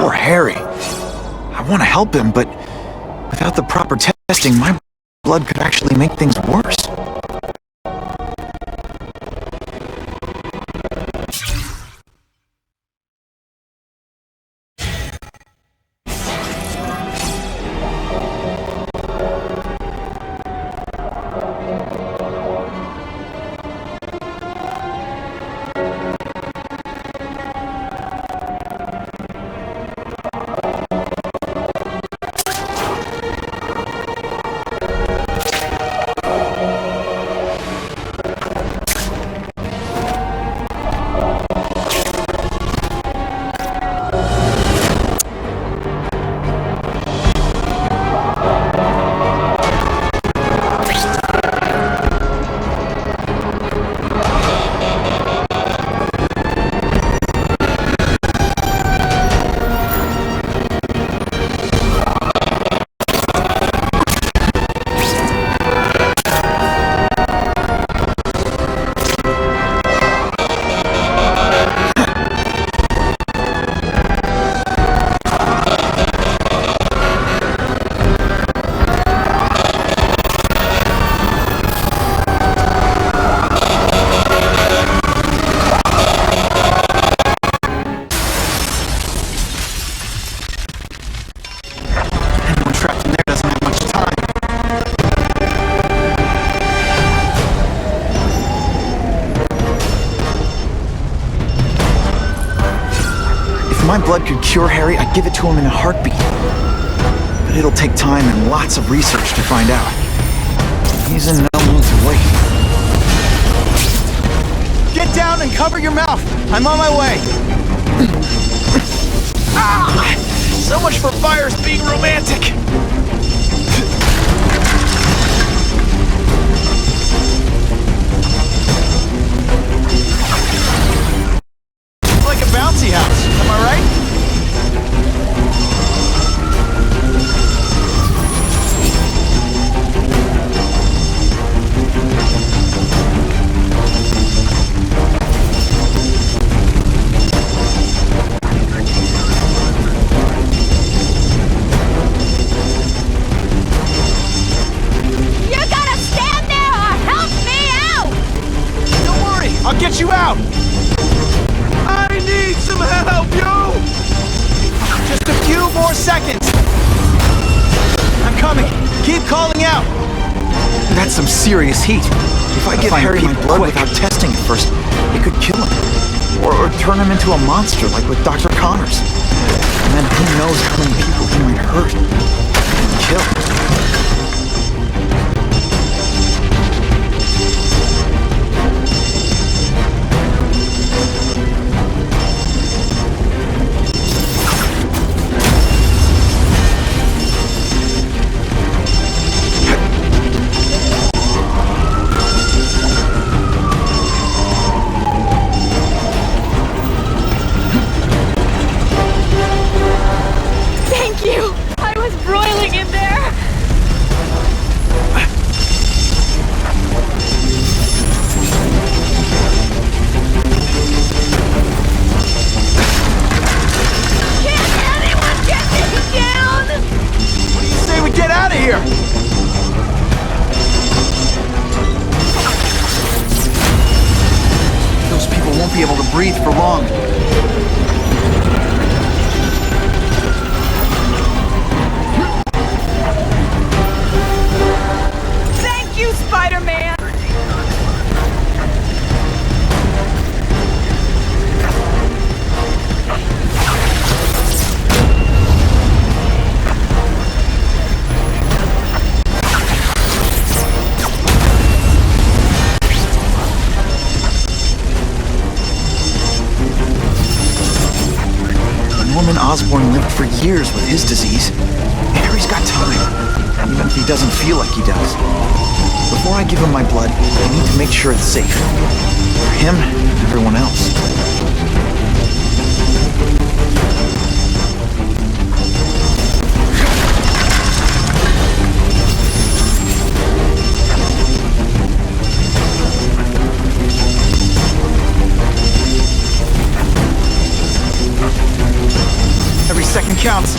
Poor Harry. I want to help him, but without the proper testing, my blood could actually make things worse. If my blood could cure Harry, I'd give it to him in a heartbeat. But it'll take time and lots of research to find out. He's in no mood to wait. Get down and cover your mouth! I'm on my way! Ah! So much for fires being romantic! Like a bouncy house, am I right? You gotta stand there or help me out! Don't worry, I'll get you out! I need some help, yo! Just a few more seconds! I'm coming! Keep calling out! That's some serious heat. If I give Harry my blood without testing it first, it could kill him. Or turn him into a monster like with Dr. Connors. And then who knows how many people he might hurt and kill. Be able to breathe for long. Thank you, Spider-Man! Osborn lived for years with his disease. Harry's got time, even if he doesn't feel like he does. Before I give him my blood, I need to make sure it's safe. For him and everyone else. counts.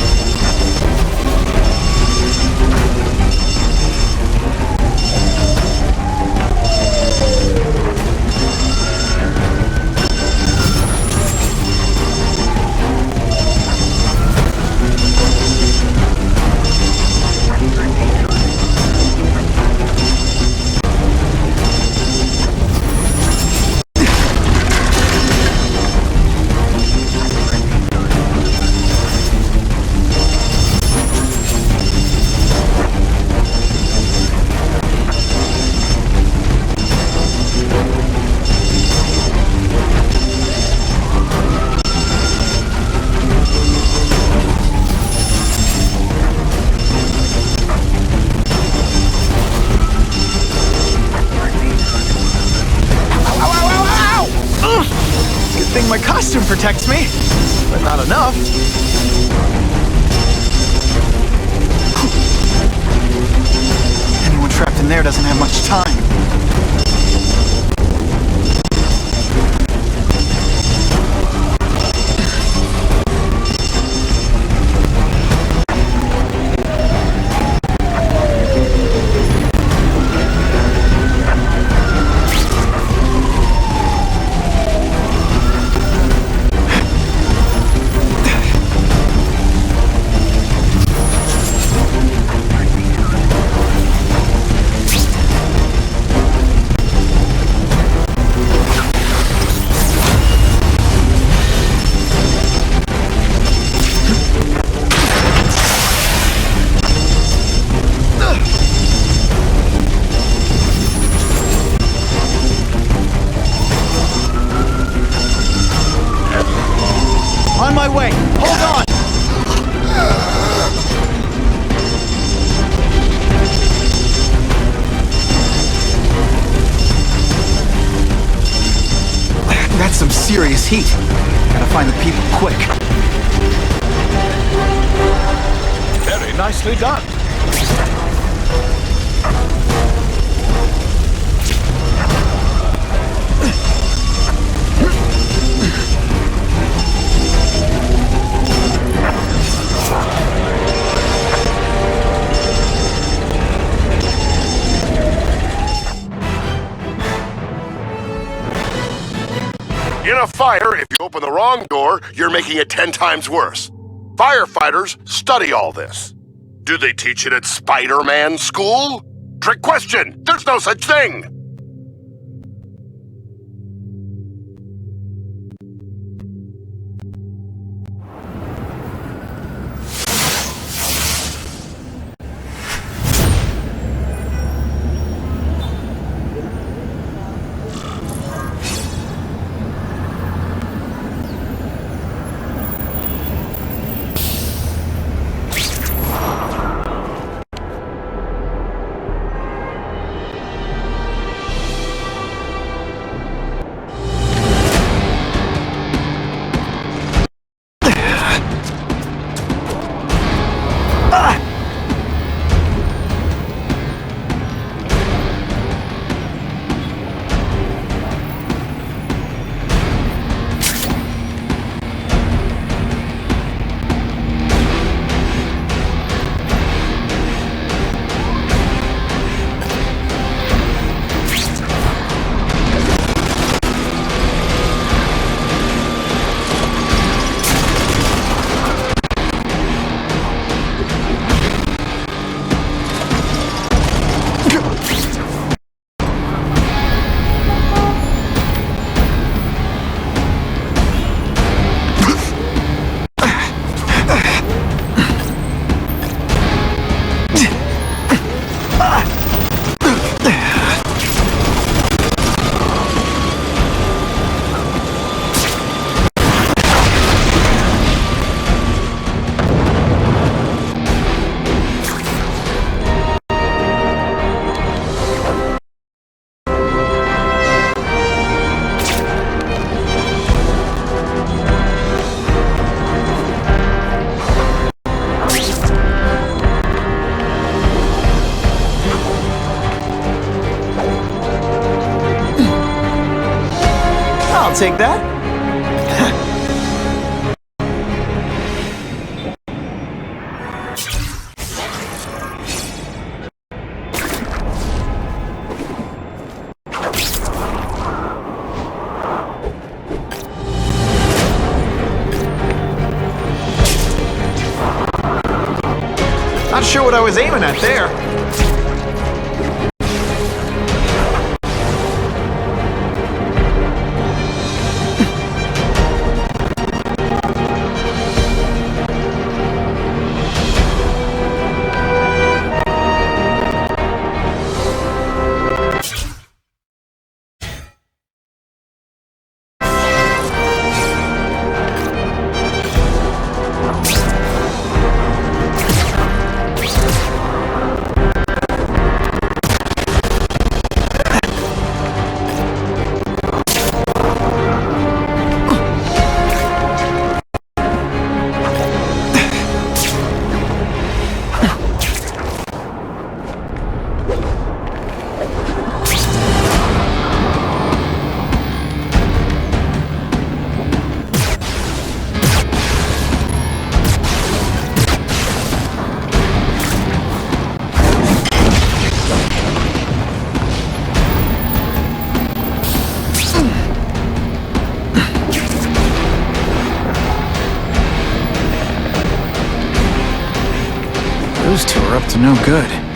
My costume protects me, but not enough. Anyone trapped in there doesn't have much time. On my way! Hold on! That's some serious heat. Gotta find the people quick. Very nicely done. In a fire, if you open the wrong door, you're making it 10 times worse. Firefighters study all this. Do they teach it at SpiderMan school? Trick question! There's no such thing! Take that. sure what I was aiming at there. Those two are up to no good.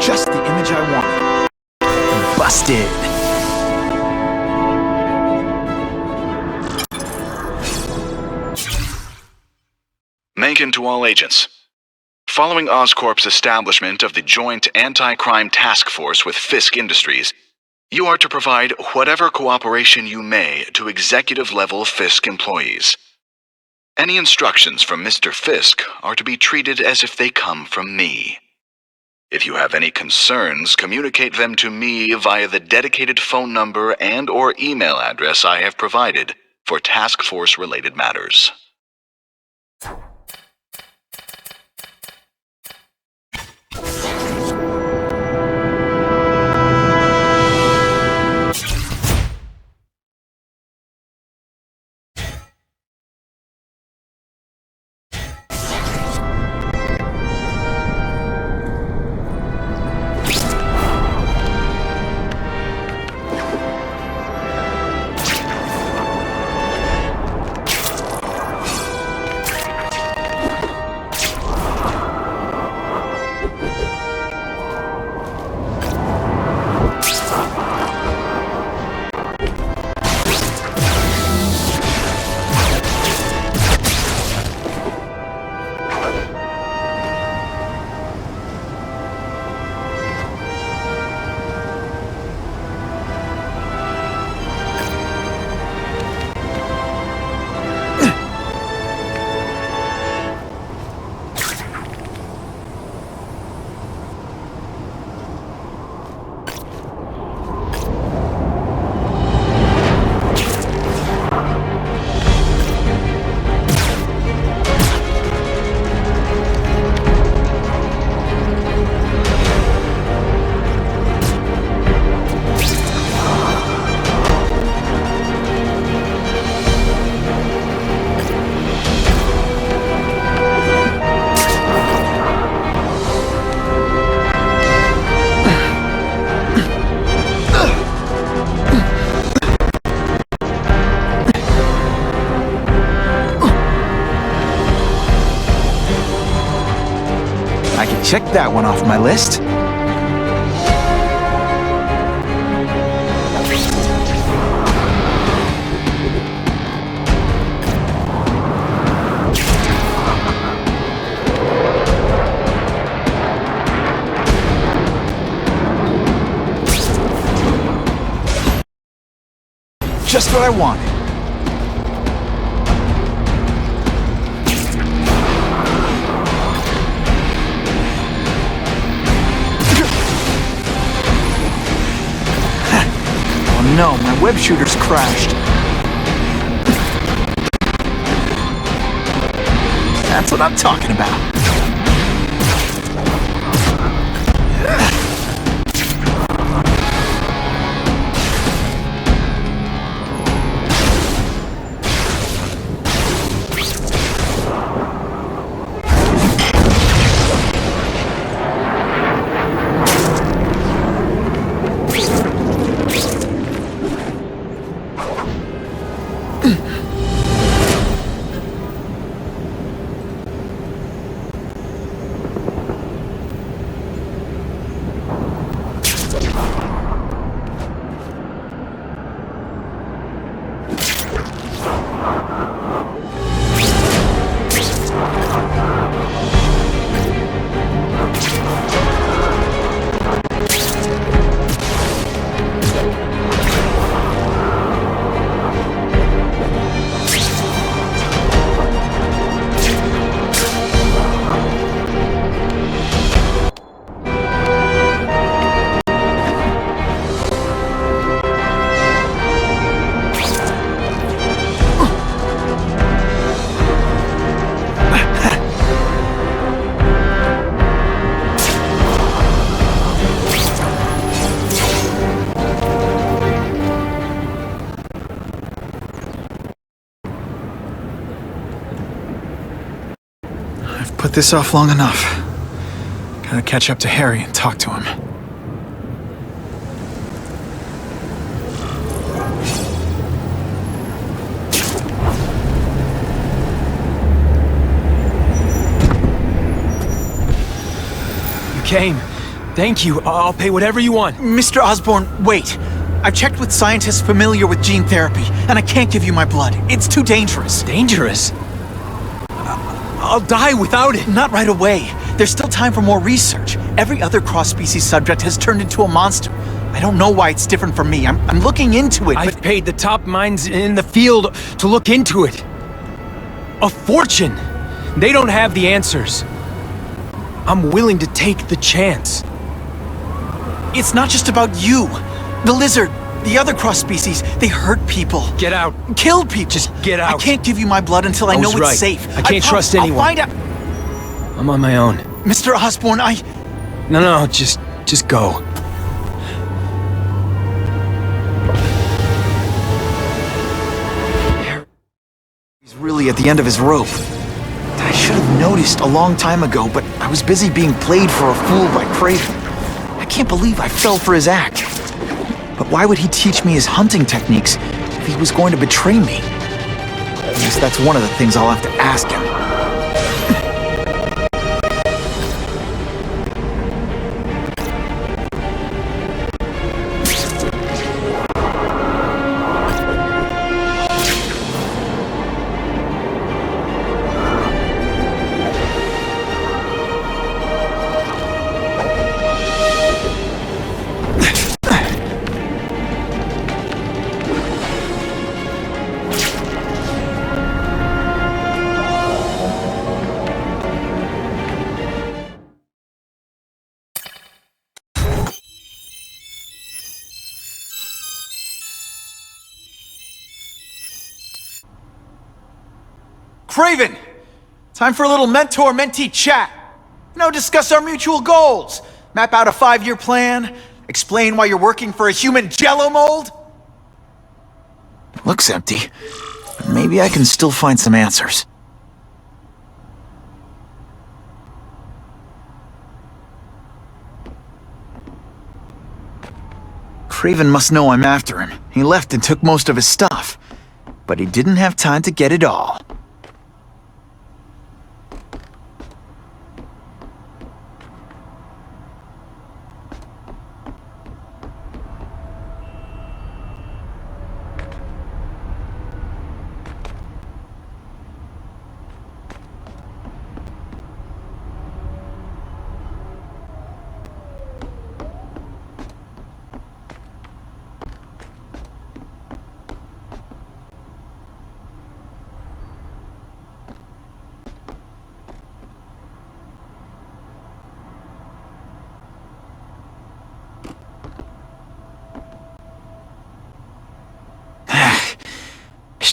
Just the image I wanted. Busted. Mention to all agents. Following Oscorp's establishment of the Joint Anti-Crime Task Force with Fisk Industries, you are to provide whatever cooperation you may to executive-level Fisk employees. Any instructions from Mr. Fisk are to be treated as if they come from me. If you have any concerns, communicate them to me via the dedicated phone number and/or email address I have provided for task force-related matters. Check that one off my list. Just what I wanted. Oh no, my web shooter's crashed. That's what I'm talking about. Put this off long enough. Gotta catch up to Harry and talk to him. You came. Thank you. I'll pay whatever you want. Mr. Osborn, wait. I've checked with scientists familiar with gene therapy, and I can't give you my blood. It's too dangerous. Dangerous? I'll die without it. Not right away. There's still time for more research. Every other cross-species subject has turned into a monster. I don't know why it's different from me. I'm looking into it, I've paid the top minds in the field to look into it. A fortune. They don't have the answers. I'm willing to take the chance. It's not just about you. The lizard, the other cross-species, they hurt people. Get out. Killed people. Just get out. I can't give you my blood until I know it's right. safe. I can't trust anyone. I'll find out. I'm on my own. Mr. Osborn, No, just go. He's really at the end of his rope. I should have noticed a long time ago, but I was busy being played for a fool by Kraven. I can't believe I fell for his act. But why would he teach me his hunting techniques if he was going to betray me? I guess that's one of the things I'll have to ask him. Kraven! Time for a little mentor-mentee chat. Discuss our mutual goals. Map out a 5-year plan. Explain why you're working for a human jello mold. Looks empty, but maybe I can still find some answers. Kraven must know I'm after him. He left and took most of his stuff. But he didn't have time to get it all.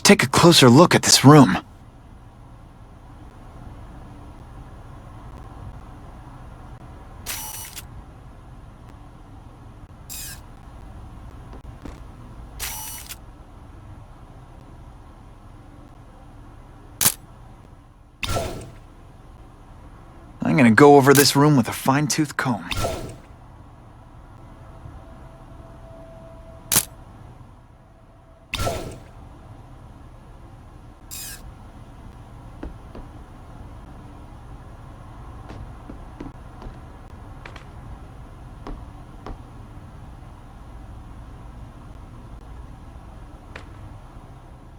take a closer look at this room. I'm gonna go over this room with a fine-tooth comb.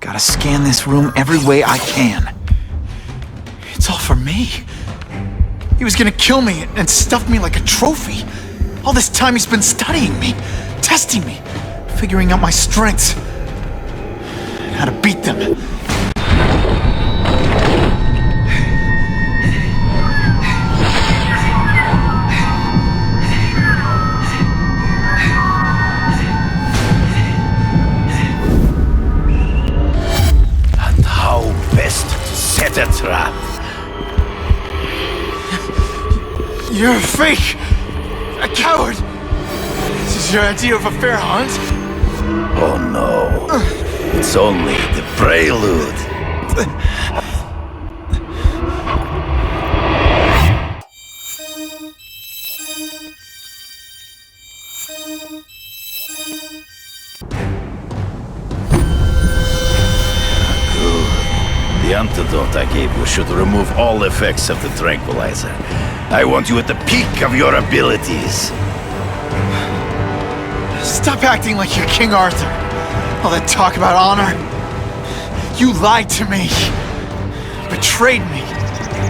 Gotta scan this room every way I can. It's all for me. He was gonna kill me and stuff me like a trophy. All this time he's been studying me, testing me, figuring out my strengths, and how to beat them. And how best to set a trap. You're a fake! A coward! This is your idea of a fair hunt? Oh no. It's only the prelude. The antidote I gave you should remove all effects of the tranquilizer. I want you at the peak of your abilities. Stop acting like you're King Arthur. All that talk about honor. You lied to me. Betrayed me.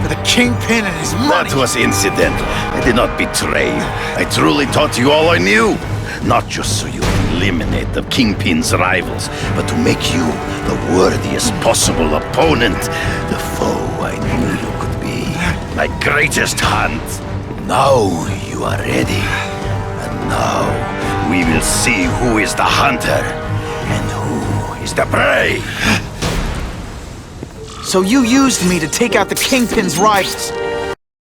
For the Kingpin and his money. That was incidental. I did not betray you. I truly taught you all I knew. Not just so you eliminate the Kingpin's rivals, but to make you the worthiest possible opponent. The foe I knew you could be. My greatest hunt. Now you are ready. And now we will see who is the hunter and who is the prey. So you used me to take out the Kingpin's rivals.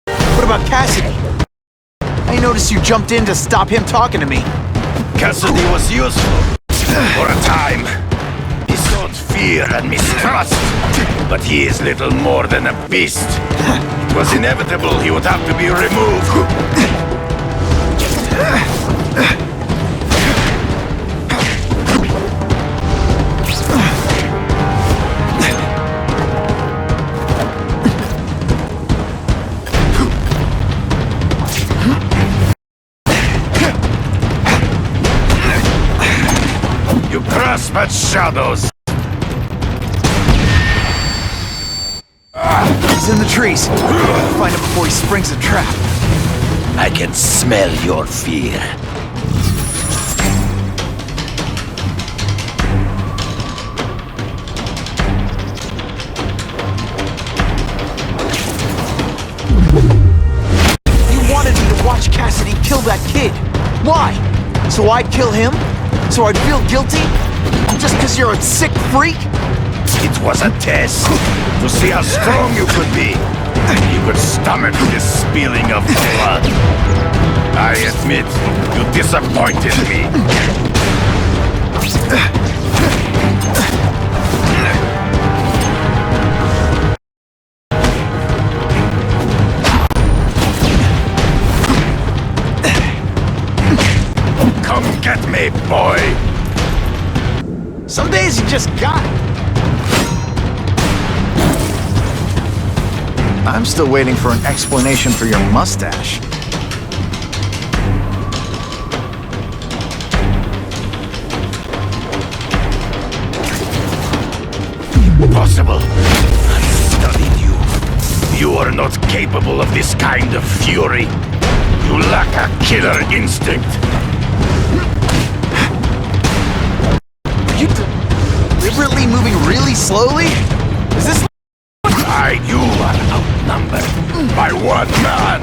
What about Cassidy? I noticed you jumped in to stop him talking to me. Cassidy was useful for a time. He sowed fear and mistrust, but he is little more than a beast. It was inevitable he would have to be removed. You grasp at shadows. He's in the trees. Find him before he springs a trap. I can smell your fear. You wanted me to watch Cassidy kill that kid. Why? So I'd kill him? So I'd feel guilty? Just because you're a sick freak? It was a test to see how strong you could be. You could stomach the spilling of blood. I admit, you disappointed me. Come get me, boy. Some days you just got it. I'm still waiting for an explanation for your mustache. Impossible. I studied you. You are not capable of this kind of fury. You lack a killer instinct. Are you deliberately moving really slowly? Is this... You are outnumbered by one man.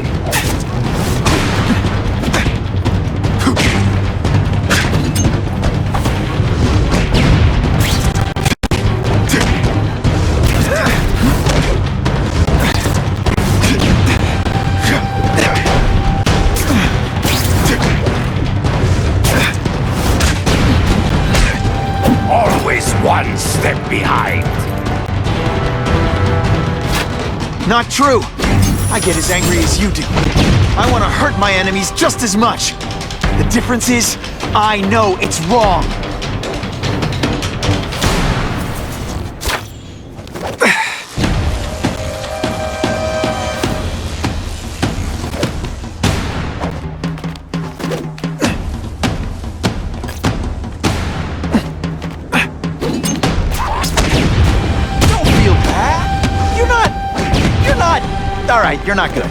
Not true. I get as angry as you do. I want to hurt my enemies just as much. The difference is, I know it's wrong. Alright, you're not good.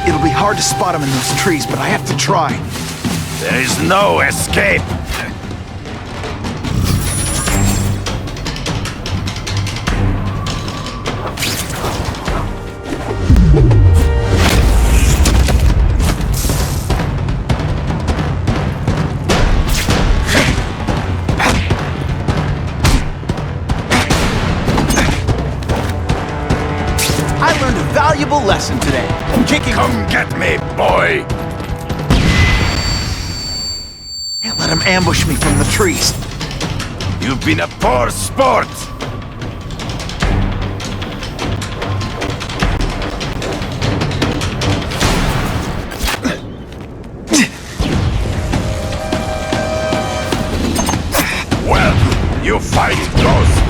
It'll be hard to spot him in those trees, but I have to try. There is no escape. Valuable lesson today. Kicking. Come get me, boy! Can't let him ambush me from the trees. You've been a poor sport! Well, you fight ghosts.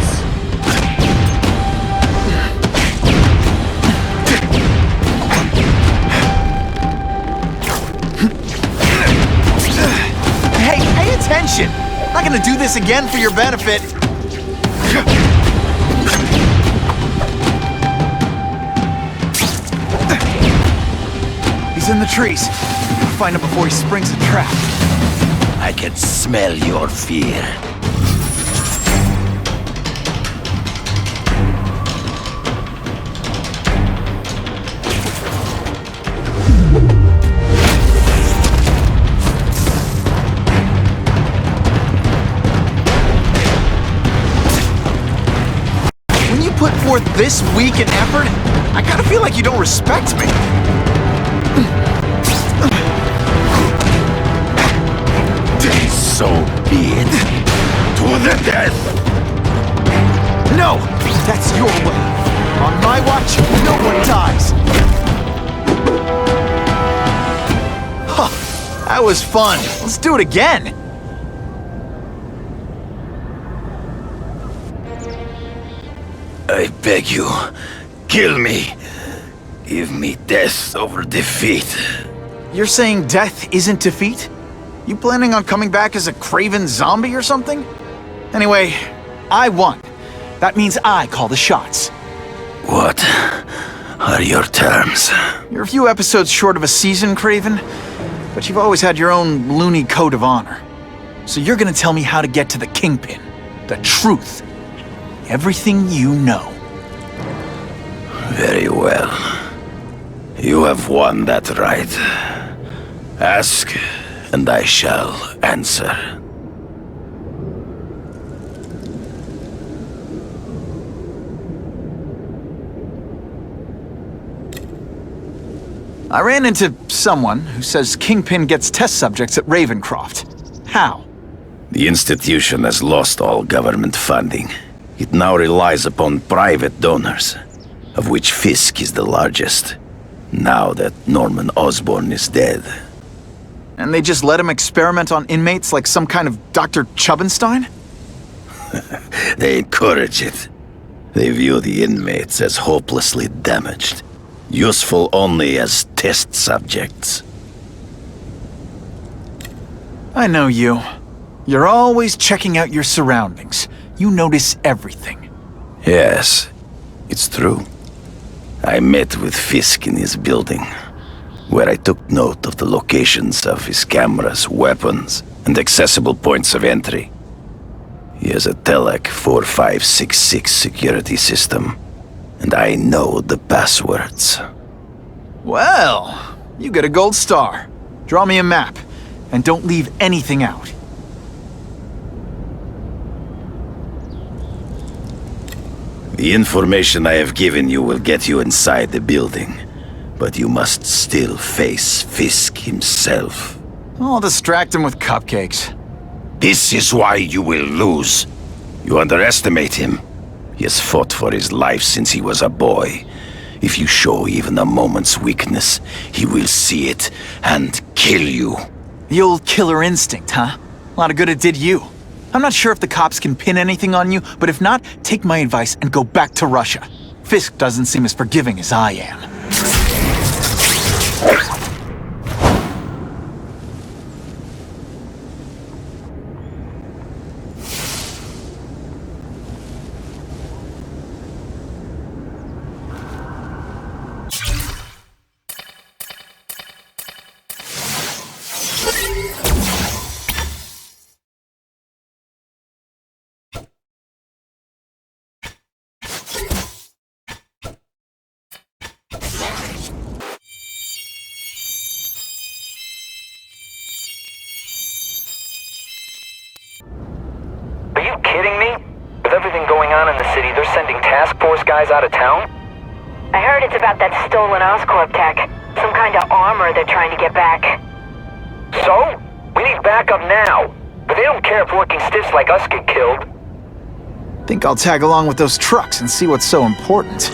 Attention! I'm not gonna do this again for your benefit. He's in the trees. I'll find him before he springs a trap. I can smell your fear. Put forth this week in effort, I kinda feel like you don't respect me. So be it. To the death! No! That's your way. On my watch, no one dies. Huh. That was fun. Let's do it again. I beg you, kill me. Give me death over defeat. You're saying death isn't defeat? You planning on coming back as a Kraven zombie or something? Anyway, I won. That means I call the shots. What are your terms? You're a few episodes short of a season, Kraven, but you've always had your own loony code of honor. So you're gonna tell me how to get to the Kingpin, the truth. Everything you know. Very well. You have won that right. Ask, and I shall answer. I ran into someone who says Kingpin gets test subjects at Ravencroft. How? The institution has lost all government funding. It now relies upon private donors, of which Fisk is the largest, now that Norman Osborn is dead. And they just let him experiment on inmates like some kind of Dr. Chubbenstein? They encourage it. They view the inmates as hopelessly damaged, useful only as test subjects. I know you. You're always checking out your surroundings. You notice everything. Yes, it's true. I met with Fisk in his building, where I took note of the locations of his cameras, weapons, and accessible points of entry. He has a Telec 4566 security system, and I know the passwords. Well, you get a gold star. Draw me a map, and don't leave anything out. The information I have given you will get you inside the building, but you must still face Fisk himself. I'll distract him with cupcakes. This is why you will lose. You underestimate him. He has fought for his life since he was a boy. If you show even a moment's weakness, he will see it and kill you. The old killer instinct, huh? A lot of good it did you. I'm not sure if the cops can pin anything on you, but if not, take my advice and go back to Russia. Fisk doesn't seem as forgiving as I am. Are you kidding me? With everything going on in the city, they're sending task force guys out of town? I heard it's about that stolen Oscorp tech. Some kind of armor they're trying to get back. So? We need backup now. But they don't care if working stiffs like us get killed. Think I'll tag along with those trucks and see what's so important.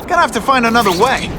Gonna have to find another way.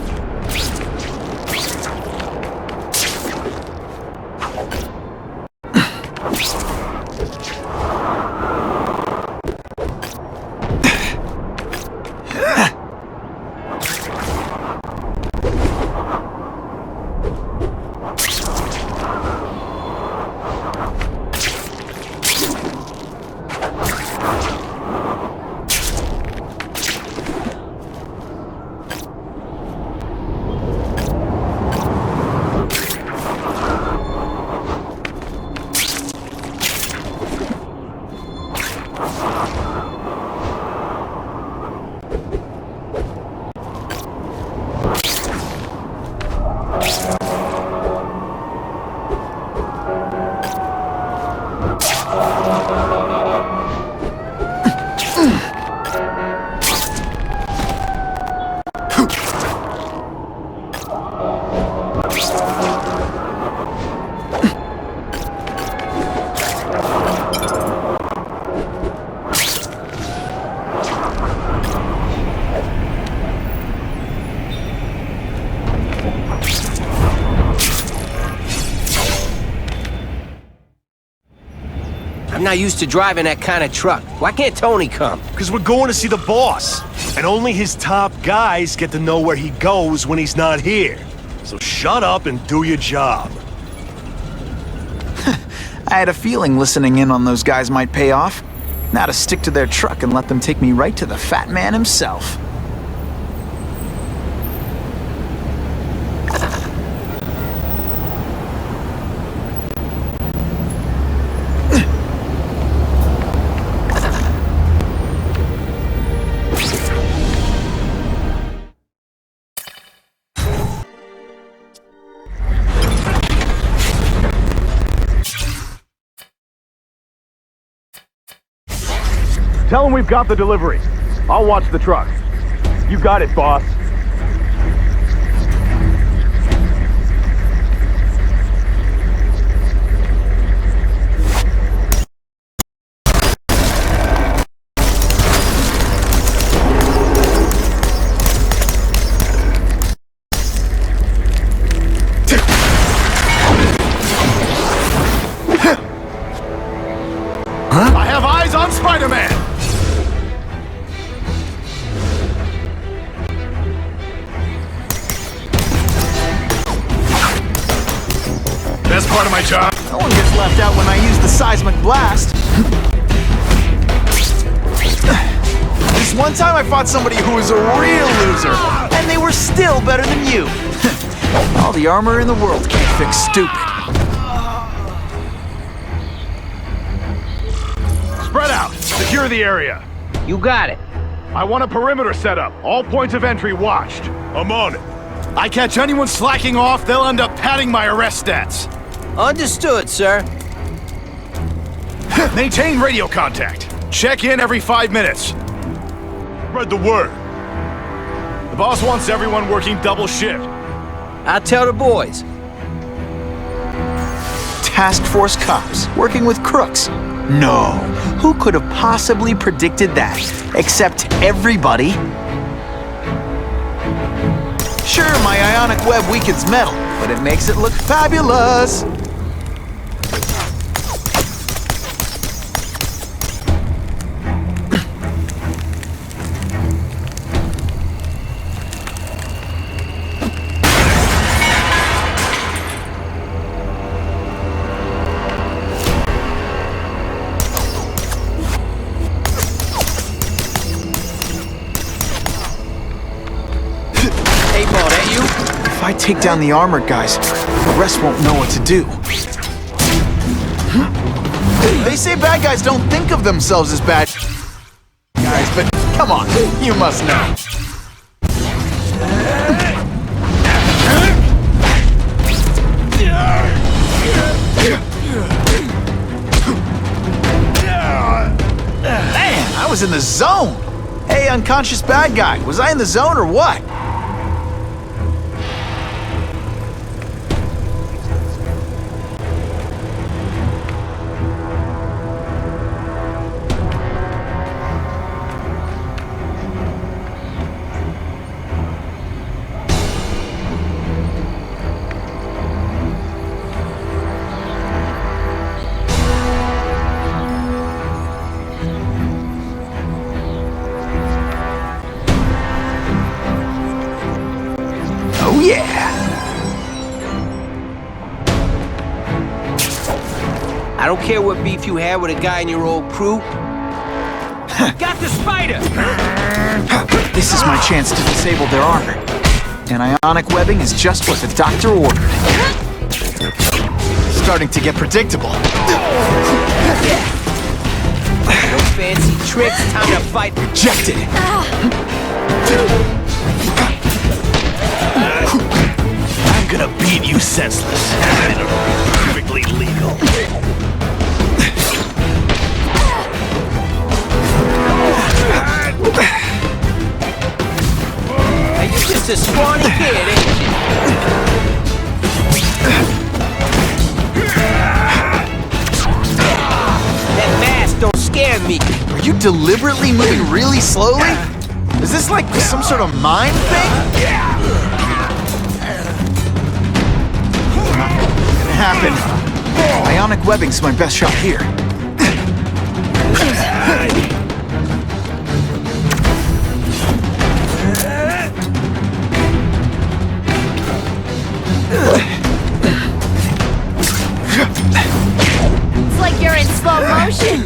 I'm not used to driving that kind of truck. Why can't Tony come? Because we're going to see the boss. And only his top guys get to know where he goes when he's not here. So shut up and do your job. I had a feeling listening in on those guys might pay off. Now to stick to their truck and let them take me right to the fat man himself. Tell him we've got the delivery. I'll watch the truck. You got it, boss. I have eyes on SpiderMan! Best part of my job. No one gets left out when I use the seismic blast. One time I fought somebody who was a real loser, and they were still better than you. All the armor in the world can't fix stupid. Spread out. Secure the area. You got it. I want a perimeter set up. All points of entry watched. I'm on it. I catch anyone slacking off, they'll end up padding my arrest stats. Understood, sir. Maintain radio contact. Check in every 5 minutes. Spread the word. The boss wants everyone working double shift. I'll tell the boys. Task Force cops working with crooks. No, who could have possibly predicted that? Except everybody. Sure, my ionic web weakens metal, but it makes it look fabulous. If I take down the armored guys, the rest won't know what to do. They say bad guys don't think of themselves as bad guys, but come on, you must know. Man, I was in the zone. Hey, unconscious bad guy, was I in the zone or what? Oh yeah! I don't care what beef you had with a guy in your old crew. Got the spider! This is my chance to disable their armor. And ionic webbing is just what the doctor ordered. Starting to get predictable. No fancy tricks, time to fight. Rejected! I'm gonna beat you senseless. Perfectly legal. Hey, you're just a scrawny kid, ain't you? That mask don't scare me. Are you deliberately moving really slowly? Is this like some sort of mime thing? Not gonna happen. Ionic webbing's my best shot here. It's like you're in slow motion.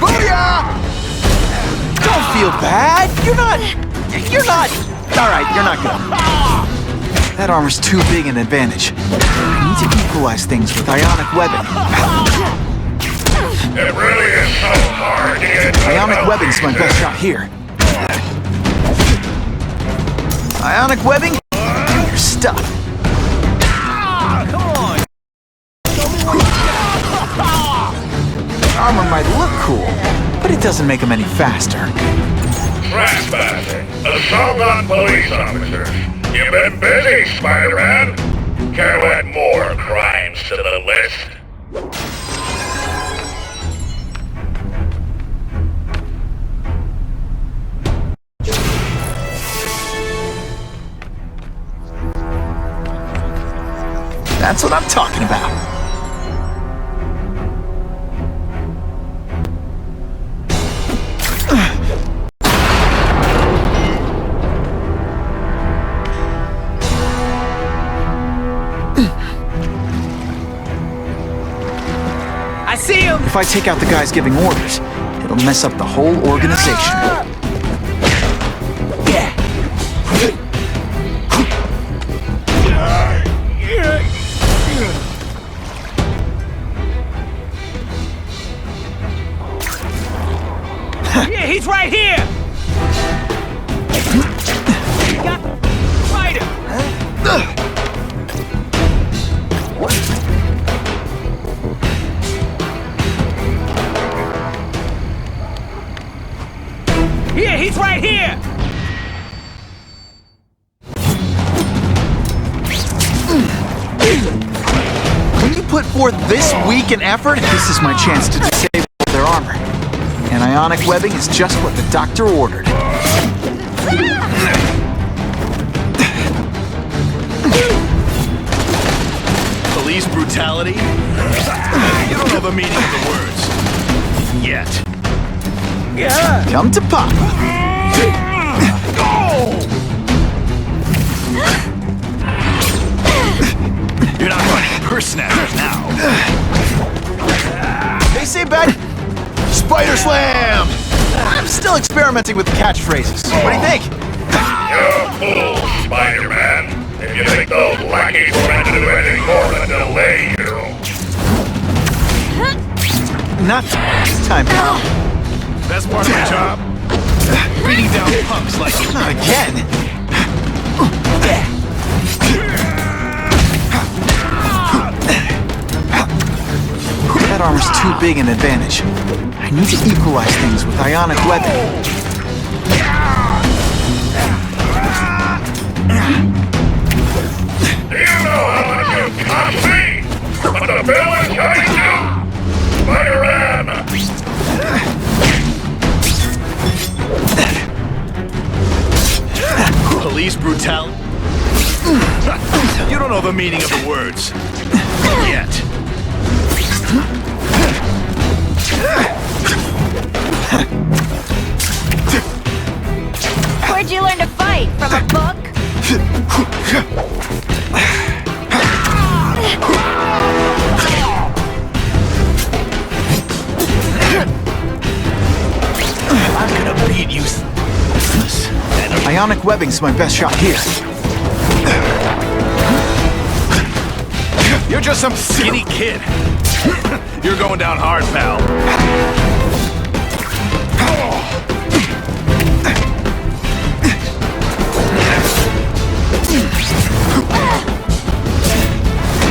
Booyah! Don't feel bad. You're not. All right, you're not good. That armor's too big an advantage. I need to equalize things with ionic webbing. It really is so hard to get Ionic webbing's my best shot here. Ionic webbing? Do your stuff. Armor might look cool, but it doesn't make them any faster. Trespassing. Assault on police officers. You've been busy, SpiderMan. Care to add more crimes to the list? That's what I'm talking about. If I take out the guys giving orders, it'll mess up the whole organization. Yeah, he's right here! Got Spider! Yeah, he's right here! When you put forth this weak an effort, this is my chance to disable their armor. And ionic webbing is just what the doctor ordered. Police brutality? You don't know the meaning of the words. Yet. Come to Papa. You're not fighting purse snatchers now. They say bad... Spider Slam! I'm still experimenting with the catchphrases. What do you think? You're a fool, Spider-Man. If you think those lackeys plan to do anything more than delay you. Not this time, pal. That's part of the job. Beating down punks like you. Not again. That armor's too big an advantage. I need to equalize things with ionic webbing. Do you know how much you cost me? But the bill is coming due! Spider-Man! Police brutality? You don't know the meaning of the words. Yet. Where'd you learn to fight? From a book? I'm gonna beat you. Ionic webbing's my best shot here. You're just some skinny kid. You're going down hard, pal.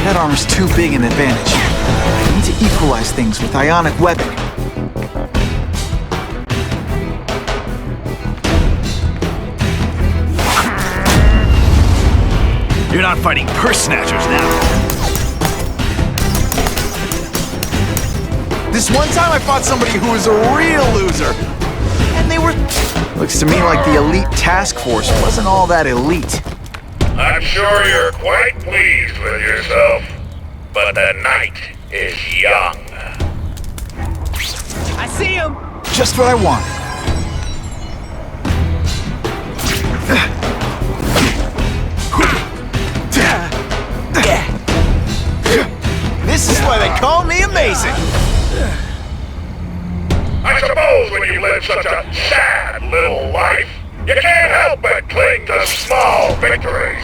That armor's too big an advantage. I need to equalize things with ionic webbing. You're not fighting purse snatchers now. This one time I fought somebody who was a real loser. And they were... Looks to me like the elite task force wasn't all that elite. I'm sure you're quite pleased with yourself, but the night is young. I see him! Just what I wanted. This is why they call me amazing. I suppose when you live such a sad little life, you can't help but cling to small victories.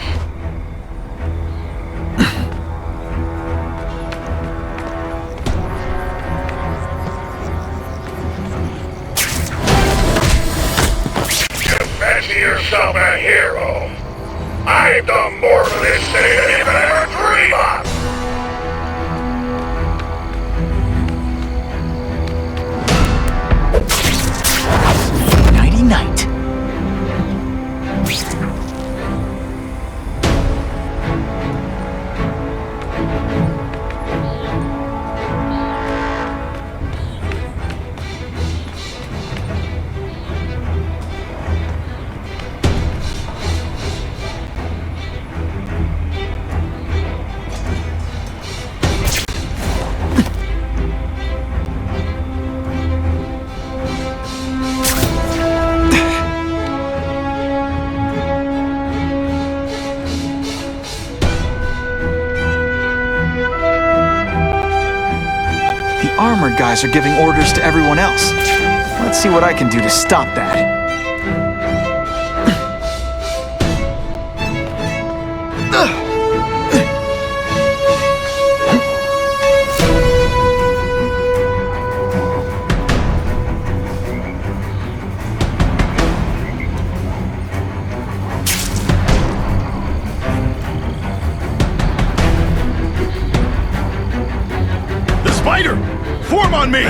You fancy yourself a hero. I've done more for this city than you could ever dream of. Night. armored guys are giving orders to everyone else. Let's see what I can do to stop that. Spider! Form on me!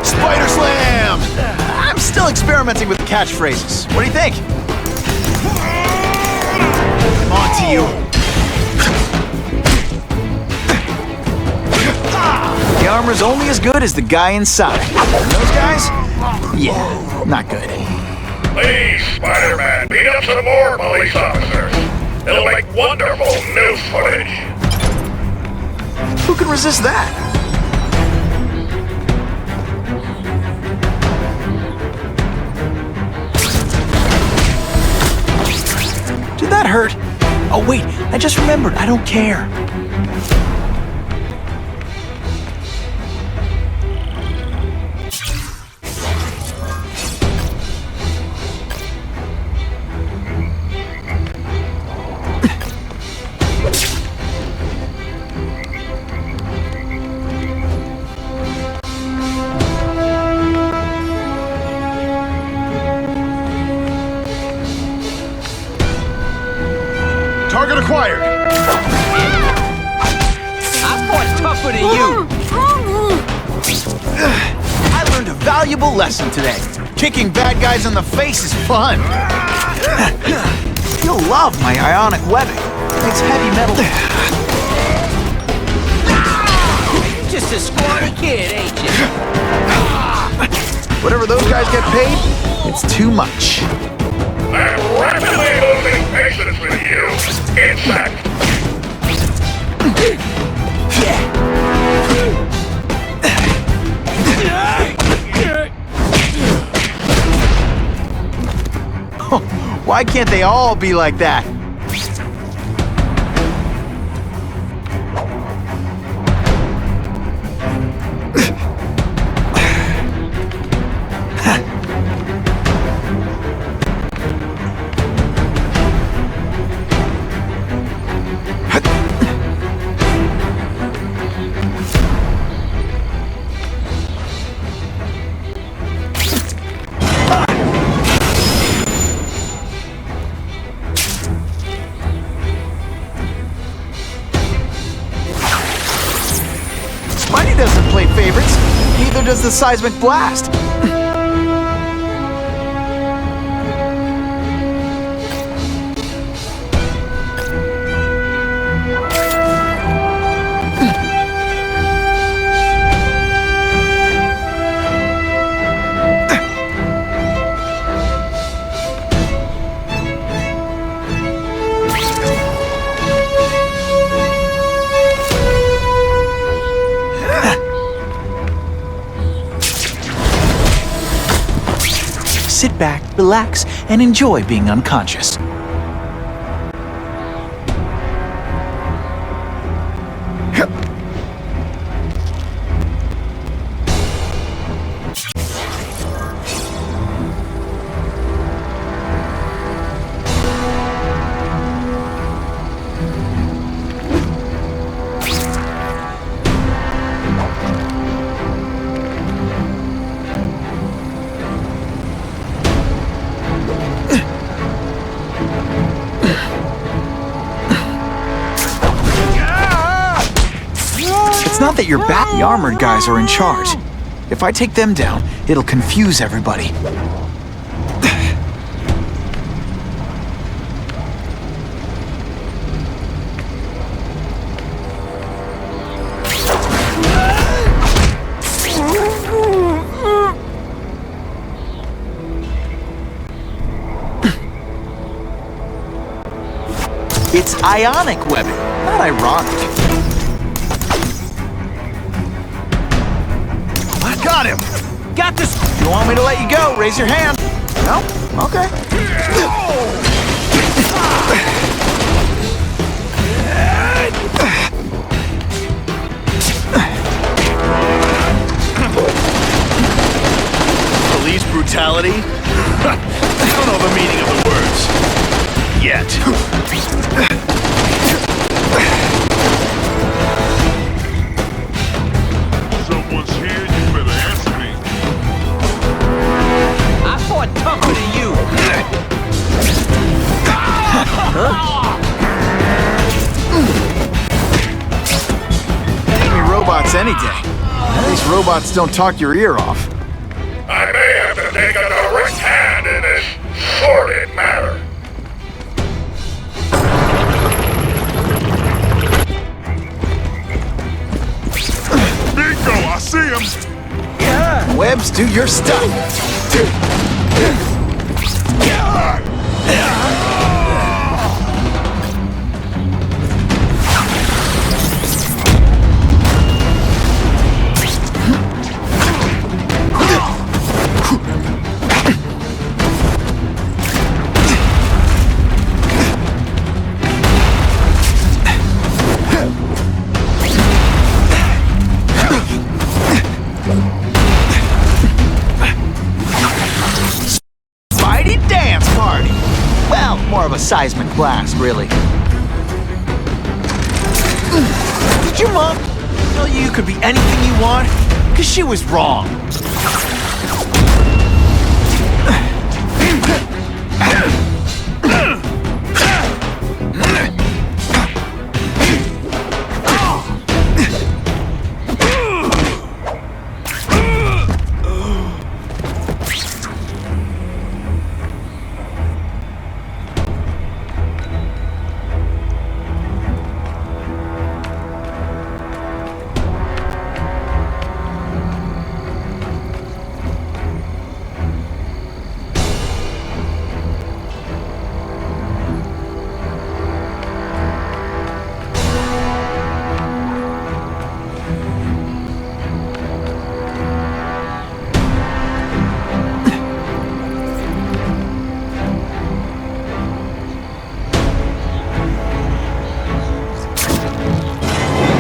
Spider Slam! I'm still experimenting with catchphrases. What do you think? I'm on to you. The armor's only as good as the guy inside. And those guys? Yeah, not good. Please, SpiderMan, beat up some more police officers. It'll make wonderful news footage. Who can resist that? Did that hurt? Oh wait, I just remembered, I don't care. Target acquired! I fought tougher than you! I learned a valuable lesson today. Kicking bad guys in the face is fun. You'll love my ionic webbing. Makes heavy metal. You're just a scrawny kid, ain't you? Whatever those guys get paid, it's too much. I'm rapidly losing patience with you, insect. Why can't they all be like that? Spidey doesn't play favorites. Neither does the seismic blast. Sit back, relax, and enjoy being unconscious. It's not that you're bad. The armored guys are in charge. If I take them down, it'll confuse everybody. It's ionic webbing, not ironic. Got him! Got this! If you want me to let you go, raise your hand. No? Okay. Police brutality? I don't know the meaning of the words. Yet. Someone's here, you better answer me. I fought tougher than you. Enemy robots any day. These robots don't talk your ear off. I may have to take a direct hand in this sordid matter. Nico, I see him. Webbs, do your stuff. Spidey dance party. Well, more of a seismic blast, really. Did your mom tell you could be anything you want? 'Cause she was wrong.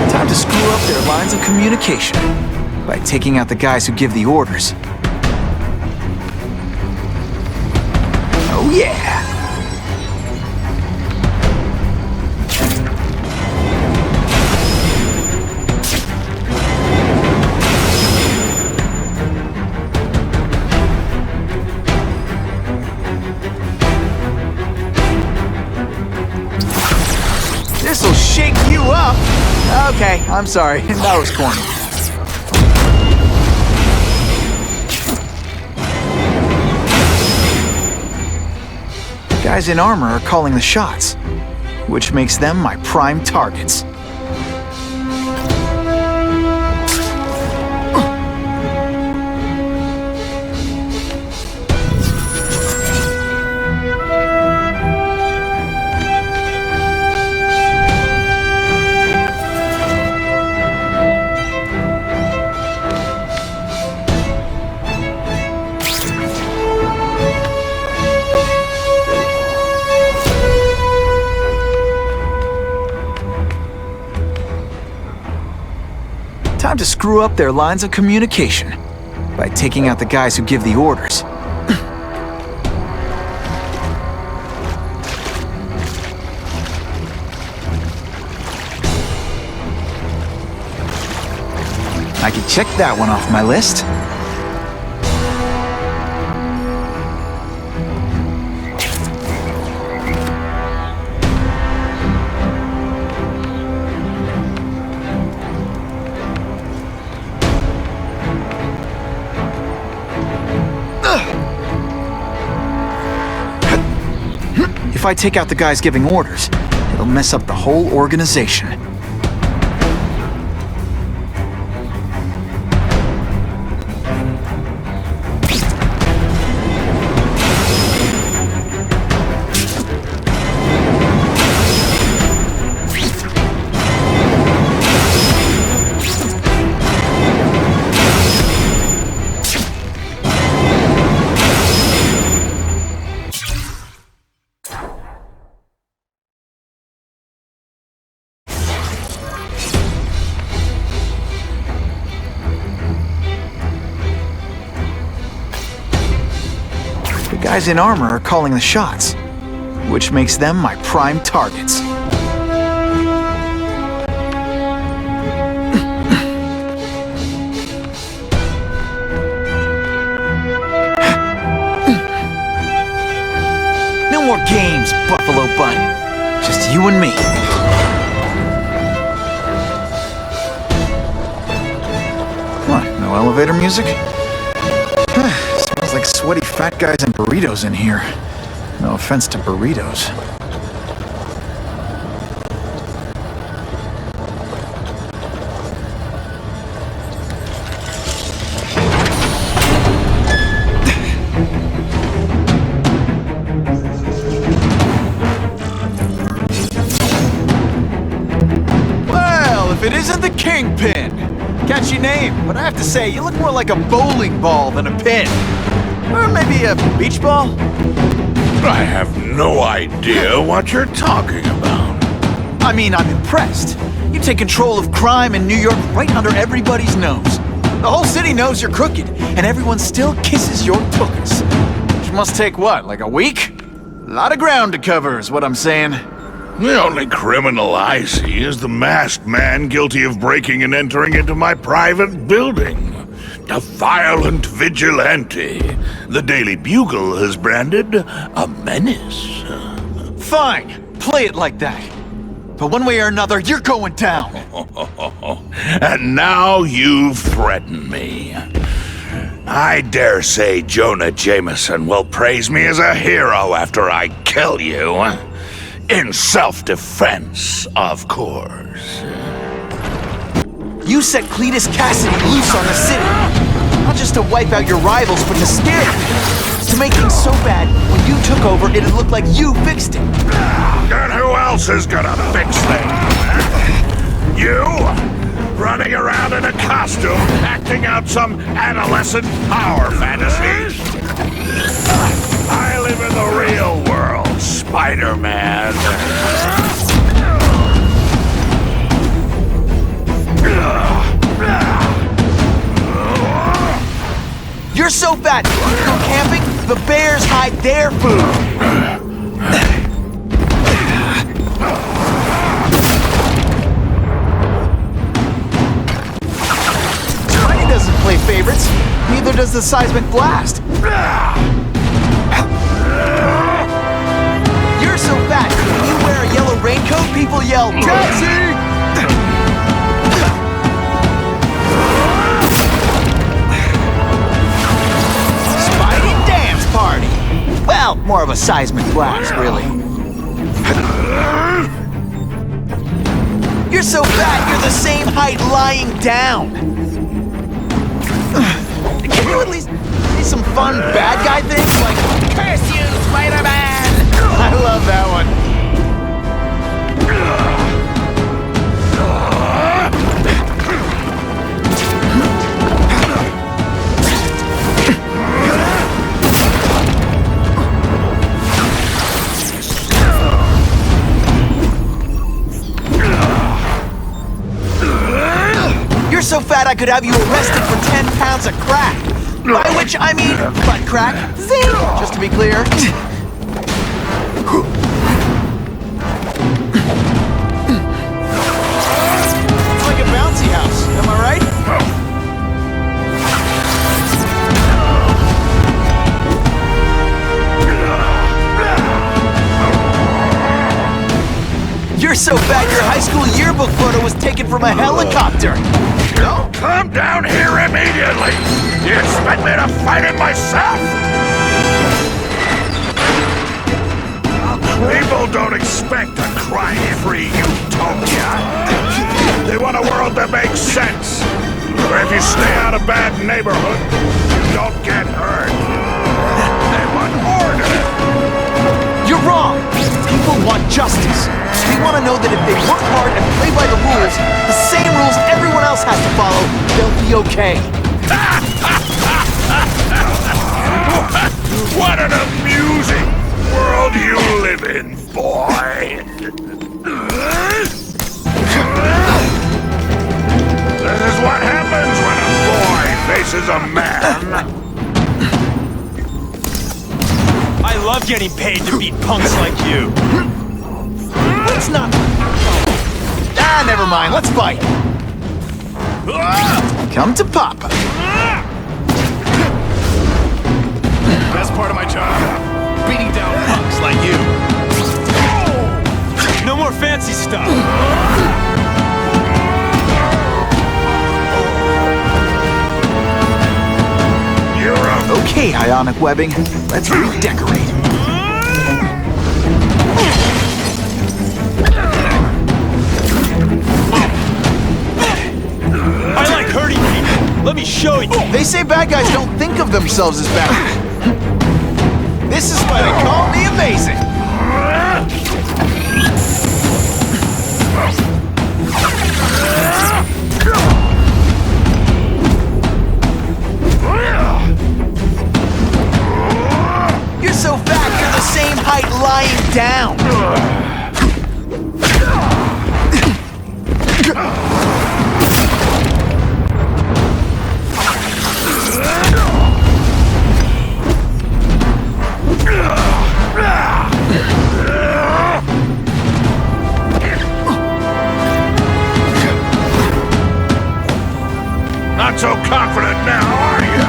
Time to screw up their lines of communication by taking out the guys who give the orders. Oh yeah! This'll shake you up! Okay, I'm sorry. That was corny. The guys in armor are calling the shots, which makes them my prime targets. Time to screw up their lines of communication by taking out the guys who give the orders. I can check that one off my list. If I take out the guys giving orders, it'll mess up the whole organization. guys in armor are calling the shots, which makes them my prime targets. No more games, Buffalo Butt. Just you and me. What, no elevator music? Smells like sweaty fat guys and burritos in here. No offense to burritos. Well, if it isn't the Kingpin! Catchy name, but I have to say, you look more like a bowling ball than a pin. Or maybe a beach ball? I have no idea what you're talking about. I mean, I'm impressed. You take control of crime in New York right under everybody's nose. The whole city knows you're crooked, and everyone still kisses your tuchus. Which must take what, like a week? A lot of ground to cover is what I'm saying. The only criminal I see is the masked man guilty of breaking and entering into my private building. A violent vigilante. The Daily Bugle has branded a menace. Fine, play it like that. But one way or another, you're going down. And now you've threatened me. I dare say Jonah Jameson will praise me as a hero after I kill you. In self-defense, of course. You set Cletus Cassidy loose on the city. Not just to wipe out your rivals, but to scare them. To make things so bad, when you took over, it'd look like you fixed it. And who else is gonna fix things? You? Running around in a costume, acting out some adolescent power fantasy? I live in the real world, SpiderMan. You're so fat, you go camping, the bears hide their food. Tiny doesn't play favorites, neither does the seismic blast. You're so fat, when you wear a yellow raincoat, people yell, "Taxi!" Party. Well, more of a seismic blast, really. You're so fat, you're the same height lying down. Can you at least say some fun bad guy things like, "Curse you, Spider-Man"? I love that one. You're so fat I could have you arrested for 10 pounds of crack. By which I mean butt crack. Zing! Just to be clear. It's like a bouncy house, am I right? You're so fat your high school yearbook photo was taken from a helicopter. Don't come down here immediately! You expect me to fight it myself? People don't expect a crime-free utopia. They want a world that makes sense. Where if you stay out of bad neighborhood, you don't get hurt. They want order. You're wrong. People want justice. They want to know that if they work hard and play by the rules, the same rules everyone else has to follow, they'll be okay. What an amusing world you live in, boy! This is what happens when a boy faces a man. love getting paid to beat punks like you. Let's not... Ah, never mind. Let's fight. Come to Papa. Best part of my job? Beating down punks like you. No more fancy stuff. You're up. Okay, ionic webbing. Let's redecorate. I like hurting people. Let me show you. They say bad guys don't think of themselves as bad. This is why they call me amazing. You're so fat, you're the same height lying down. Not so confident now, are you?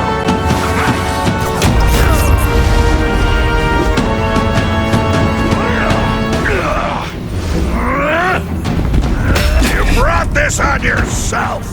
You brought this on yourself.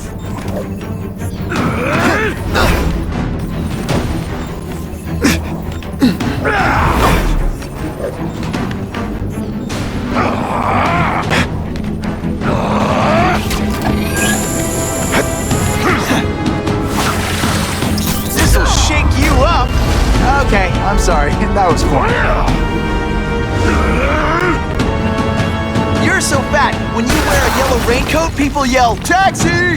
This'll shake you up. Okay, I'm sorry. That was corny. You're so fat, when you wear a yellow raincoat, people yell, "Taxi!"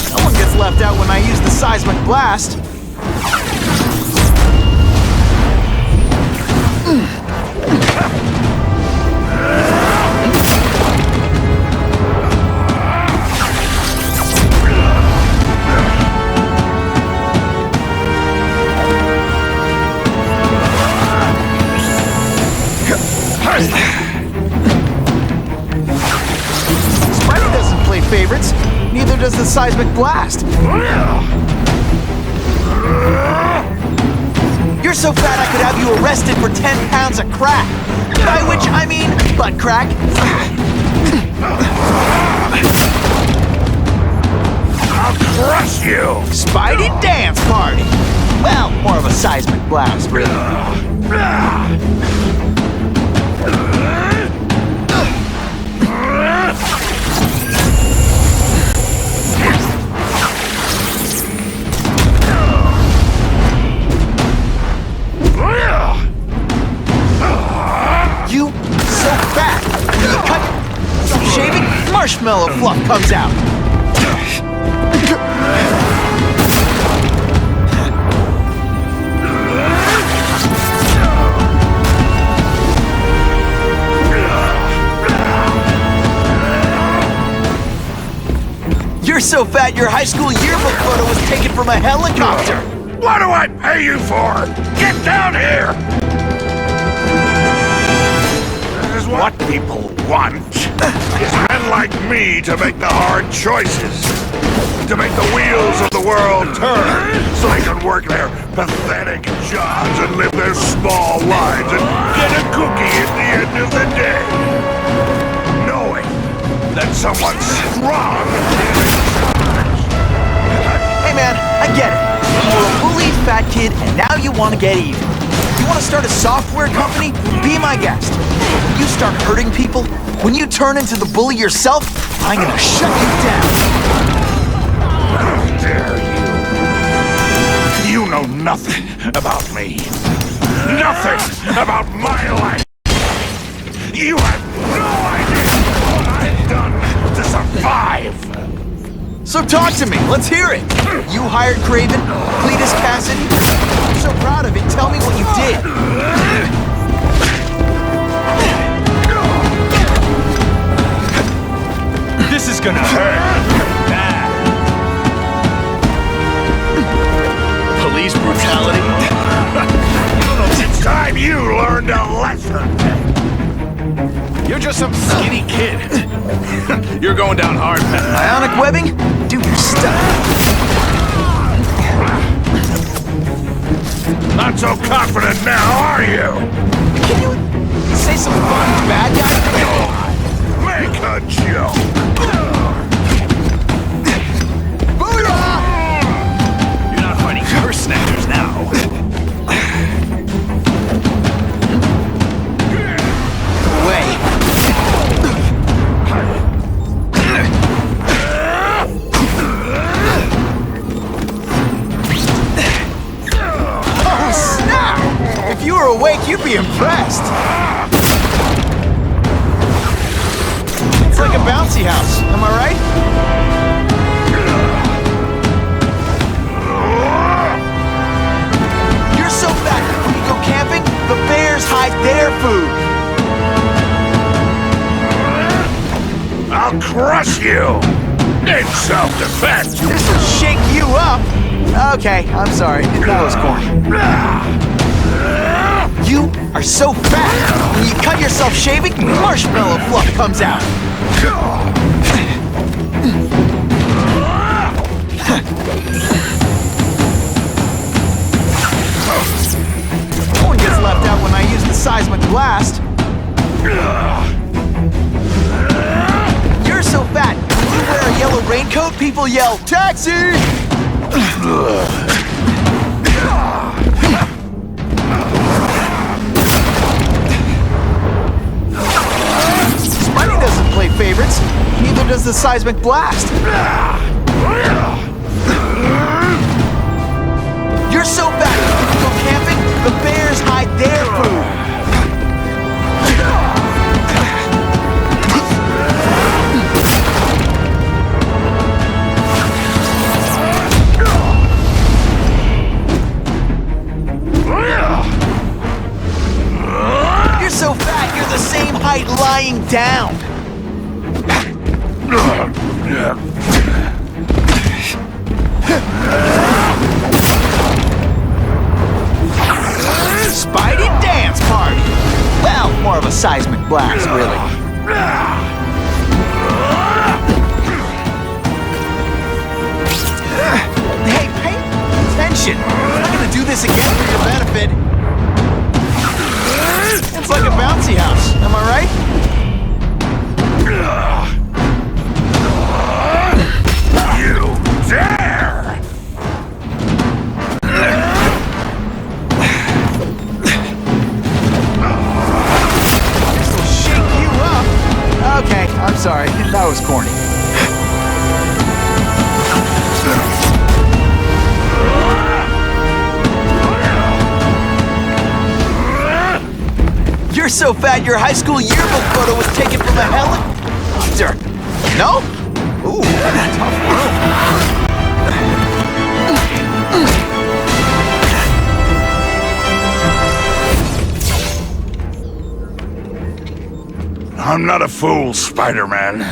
No one gets left out when I use the seismic blast. Spidey doesn't play favorites. Neither does the seismic blast. You're so fat I could have you arrested for 10 pounds of crack. By which I mean butt crack. I'll crush you. Spidey dance party. Well, more of a seismic blast, really. You so fat. When you cut some shaving, marshmallow fluff comes out. You're so fat your high school yearbook photo was taken from a helicopter. What do I pay you for? Get down here! This is what people want. Is men like me to make the hard choices. To make the wheels of the world turn so they can work their pathetic jobs and live their small lives and get a cookie at the end of the day. Knowing that someone strong. Hey man, I get it. You were a bullied fat kid and now you want to get even. You want to start a software company? Be my guest. When you start hurting people, when you turn into the bully yourself, I'm gonna shut you down. How dare you? You know nothing about me. Nothing about my life. You have no idea what I've done to survive. So talk to me, let's hear it. You hired Kraven, Cletus Cassidy. I'm so proud of it, tell me what you did. This is gonna hurt. Bad. learned a lesson. You're just some skinny kid. You're going down hard, man. Ionic webbing? Do your stuff. Not so confident now, are you? Can you say some fun bad guy? Make a joke. Booyah! You're not fighting purse snatchers now. Away. Oh, snap! If you were awake, you'd be impressed. It's like a bouncy house, am I right? You're so fat, when you go camping, the bears hide their food. I'll crush you in self-defense. This'll shake you up. Okay, I'm sorry. That was corny. You are so fat. When you cut yourself shaving, marshmallow fluff comes out. One gets left out when I use the seismic blast. You're so fat. When you wear a yellow raincoat, people yell, "Taxi!" Spidey doesn't play favorites. Neither does the seismic blast. You're so fat. When you go camping, the bears hide their food. You're so fat, you're the same height lying down. Spidey dance party. Well, more of a seismic blast, really. Hey, pay attention. I'm not gonna do this again for your benefit. It's like a bouncy house, am I right? You dare! This'll shake you up. Okay, I'm sorry. That was corny. You're so fat, your high school yearbook photo was taken from a helicopter. No? Ooh, tough room. I'm not a fool, Spider-Man.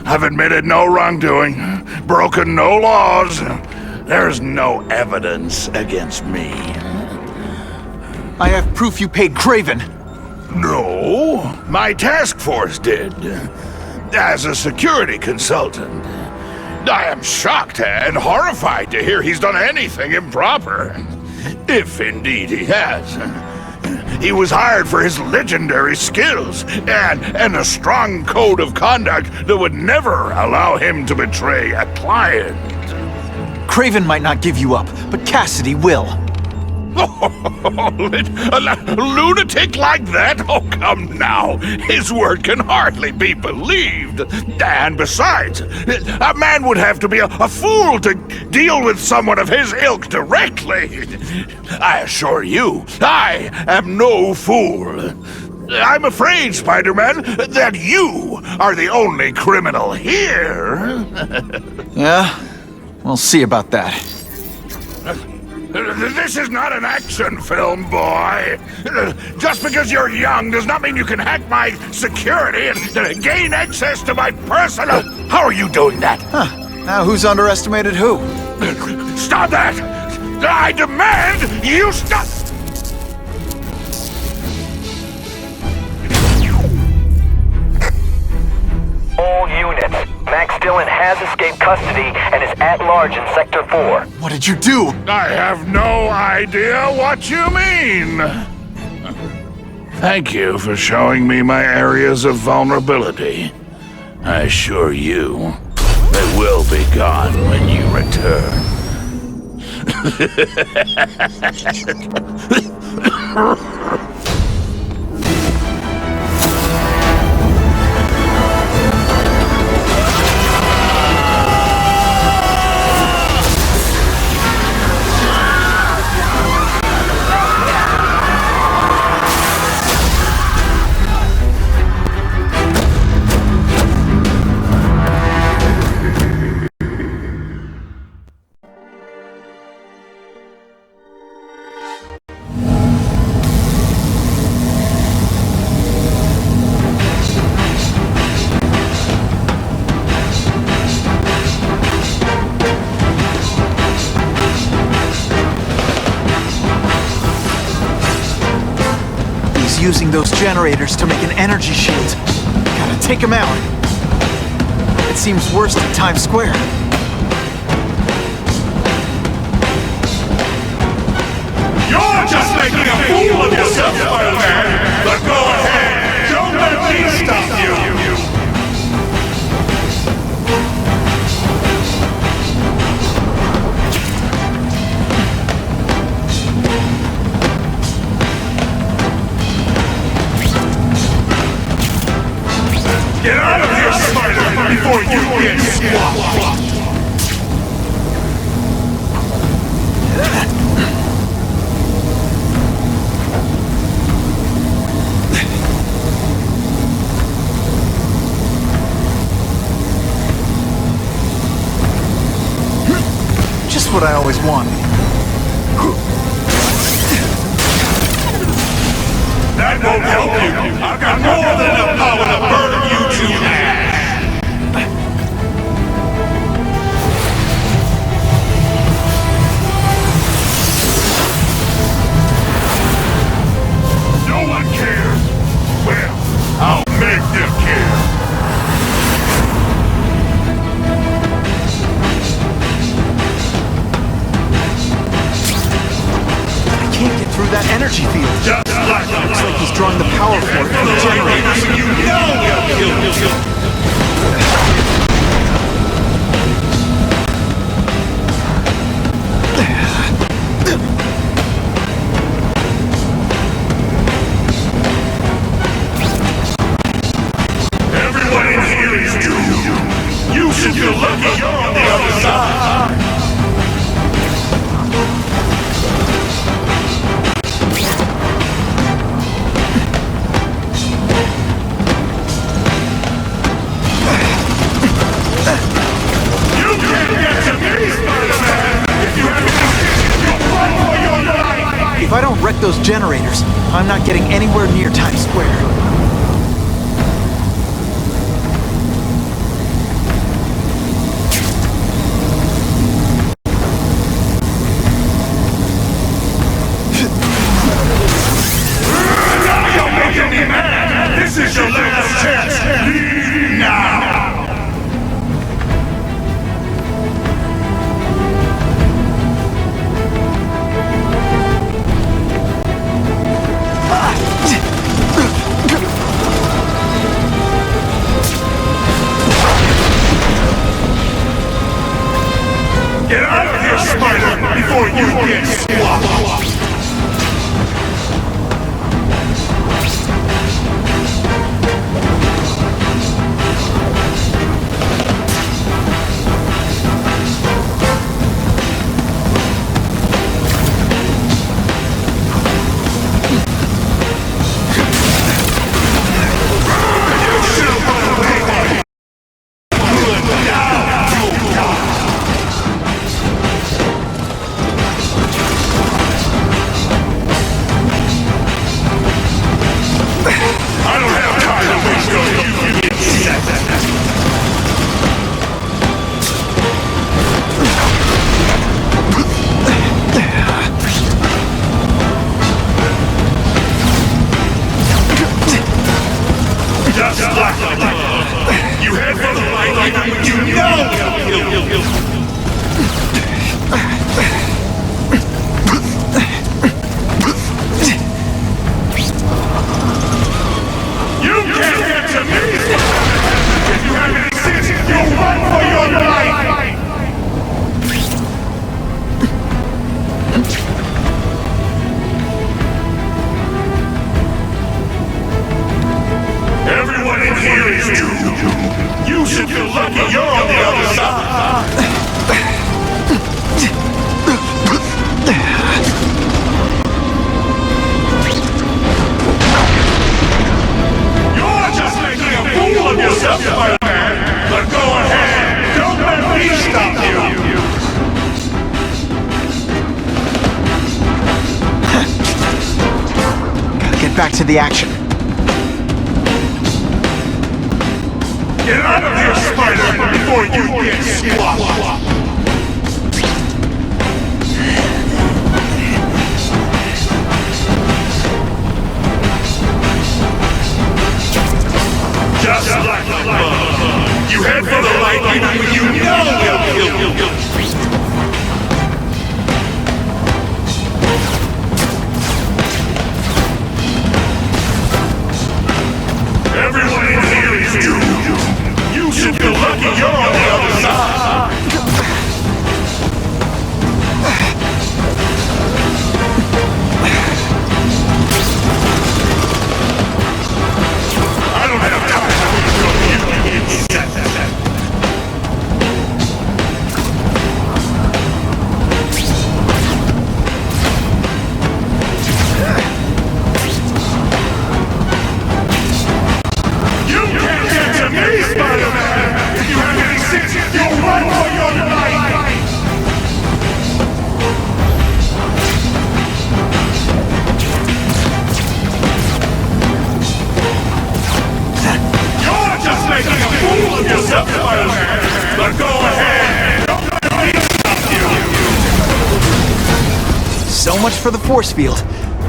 I've admitted no wrongdoing, broken no laws. There's no evidence against me. I have proof you paid Kraven. No, my task force did. As a security consultant. I am shocked and horrified to hear he's done anything improper. If indeed he has. He was hired for his legendary skills and a strong code of conduct that would never allow him to betray a client. Kraven might not give you up, but Cassidy will. A lunatic like that? Oh, come now. His word can hardly be believed. And besides, a man would have to be a fool to deal with someone of his ilk directly. I assure you, I am no fool. I'm afraid, Spider-Man, that you are the only criminal here. Yeah? We'll see about that. This is not an action film, boy. Just because you're young does not mean you can hack my security and gain access to my personal... How are you doing that? Huh. Now who's underestimated who? Stop that! I demand you stop! villain has escaped custody and is at large in Sector 4. What did you do? I have no idea what you mean. Thank you for showing me my areas of vulnerability. I assure you, they will be gone when you return. Using those generators to make an energy shield. Gotta take him out. It seems worse than Times Square. You're just making a fool of yourself, Spider-Man! But go ahead! Don't let me stop you! Get out of here, Spider, before you get squashed! Just what I always wanted. That won't help you! I've got more than enough power to burn you to ash! No one cares! Well, I'll make them care! I can't get through that energy field. Just like Looks like he's drawing the power for it from the generators. you know everyone in here is doomed. You should feel lucky you're on the other side. If I don't wreck those generators, I'm not getting anywhere near Times Square. This is your last chance! Leave now! is you. You should feel lucky you're on the other side. You're just making a fool of yourself, Spider-Man. But go ahead. Don't let me stop you. Gotta get back to the action. Get out of here, Spider, before you get squashed! Just like the bug. You head for the light even when you know they'll kill you. Everyone in here is you. You should feel lucky you're on the other side. I don't have time for you idiot. You can't get to me, Spider-Man! If you have any sense, you'll run for your life! You're just making a fool of yourself, Spider-Man! But go ahead! Don't let me stop you! So much for the force field.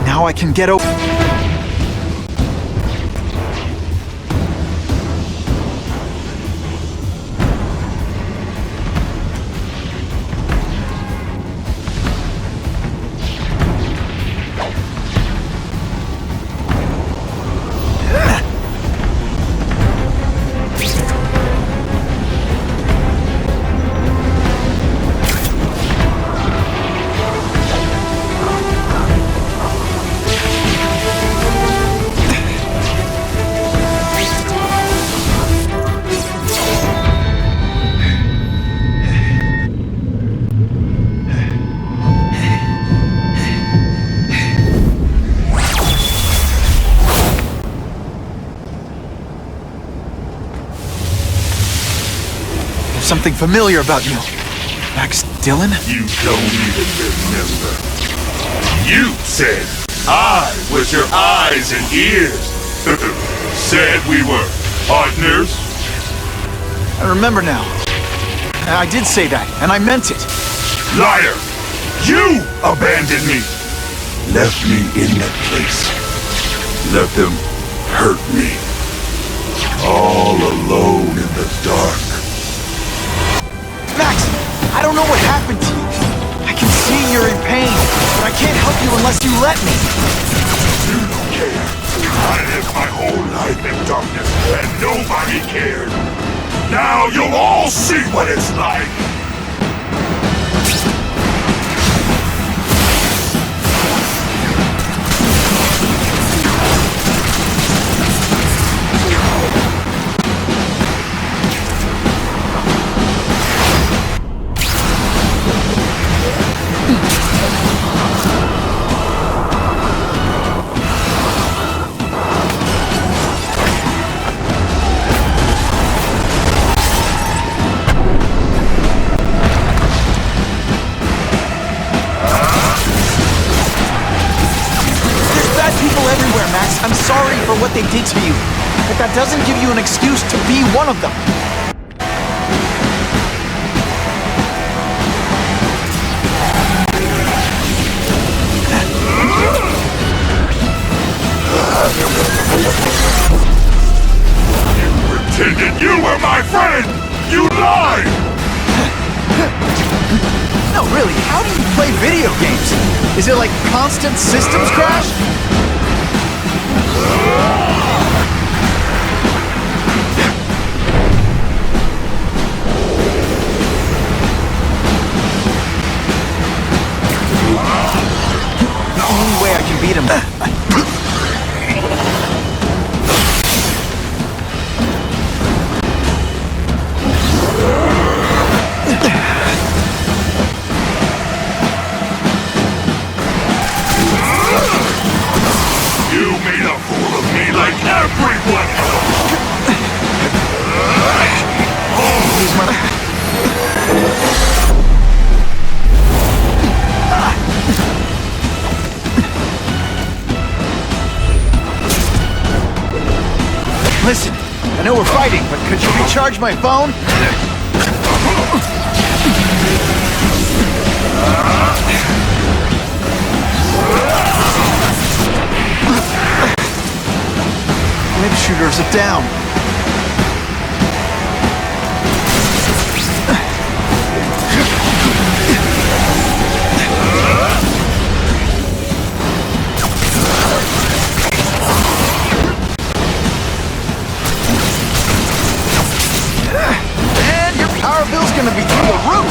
Now I can get over. Something familiar about you. Max Dillon? You don't even remember. You said I was your eyes and ears. Said we were partners. I remember now. I did say that, and I meant it. Liar! You abandoned me. Left me in that place. Let them hurt me. All alone in the dark. Max, I don't know what happened to you. I can see you're in pain, but I can't help you unless you let me. You don't care. I lived my whole life in darkness, and nobody cared. Now you'll all see what it's like. I'm sorry for what they did to you, but that doesn't give you an excuse to be one of them. You pretended you were my friend! You lied! No, really, how do you play video games? Is it like constant systems crash? The only way I can beat him. a fool of me like everyone else! Listen, I know we're fighting, but could you recharge my phone? Web shooters are down. And your power bill's gonna be through the roof.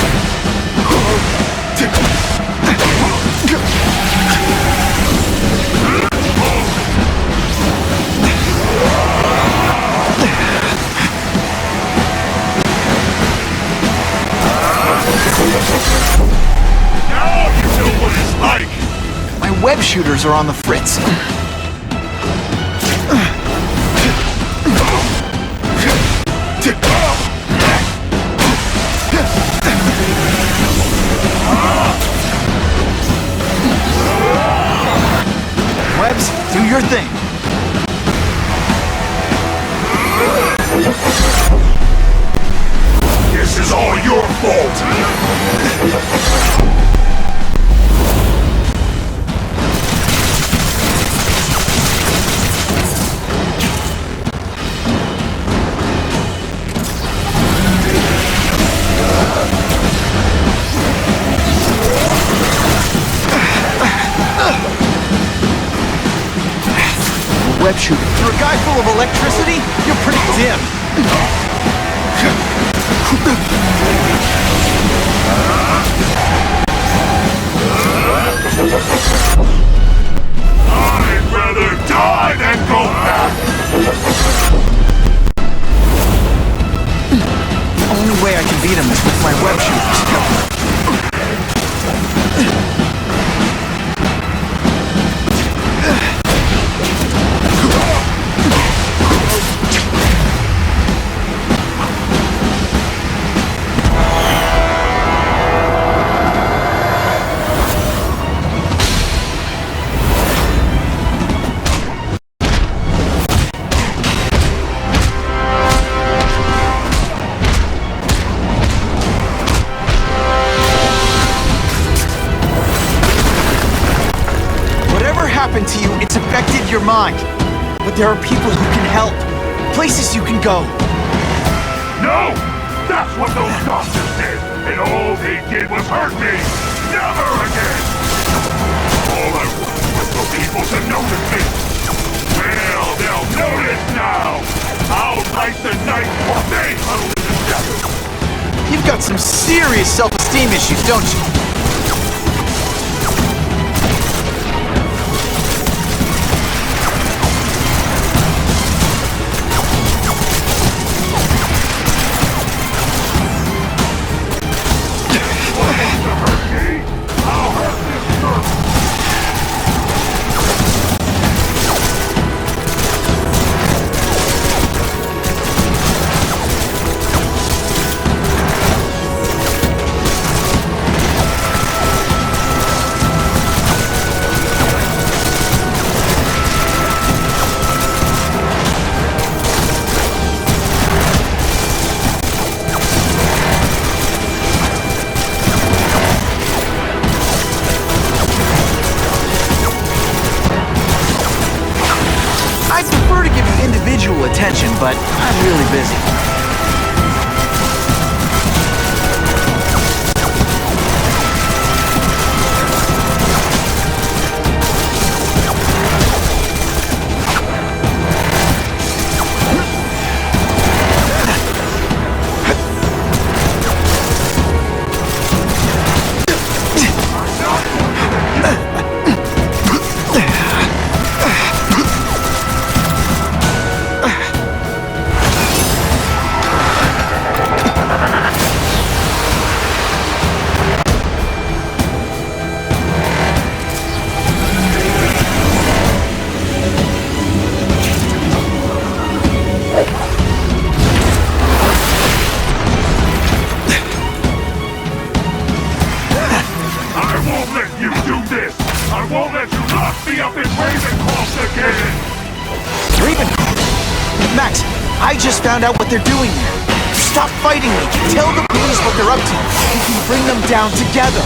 Now you know what it's like! My web shooters are on the fritz. Webs, do your thing. This is all your fault! Web shooter. For a guy full of electricity, you're pretty dim. I'd rather die than go back! The only way I can beat him is with my web shooters. Happened to you, it's affected your mind. But there are people who can help. Places you can go. No! That's what those doctors did! And all they did was hurt me! Never again! All I wanted was for people to notice me! Well, they'll notice now! I'll light the night while they huddle in the shadows! You've got some serious self-esteem issues, don't you? Attention, but I'm really busy. Max, I just found out what they're doing there. Stop fighting me. Tell the police what they're up to. We can bring them down together.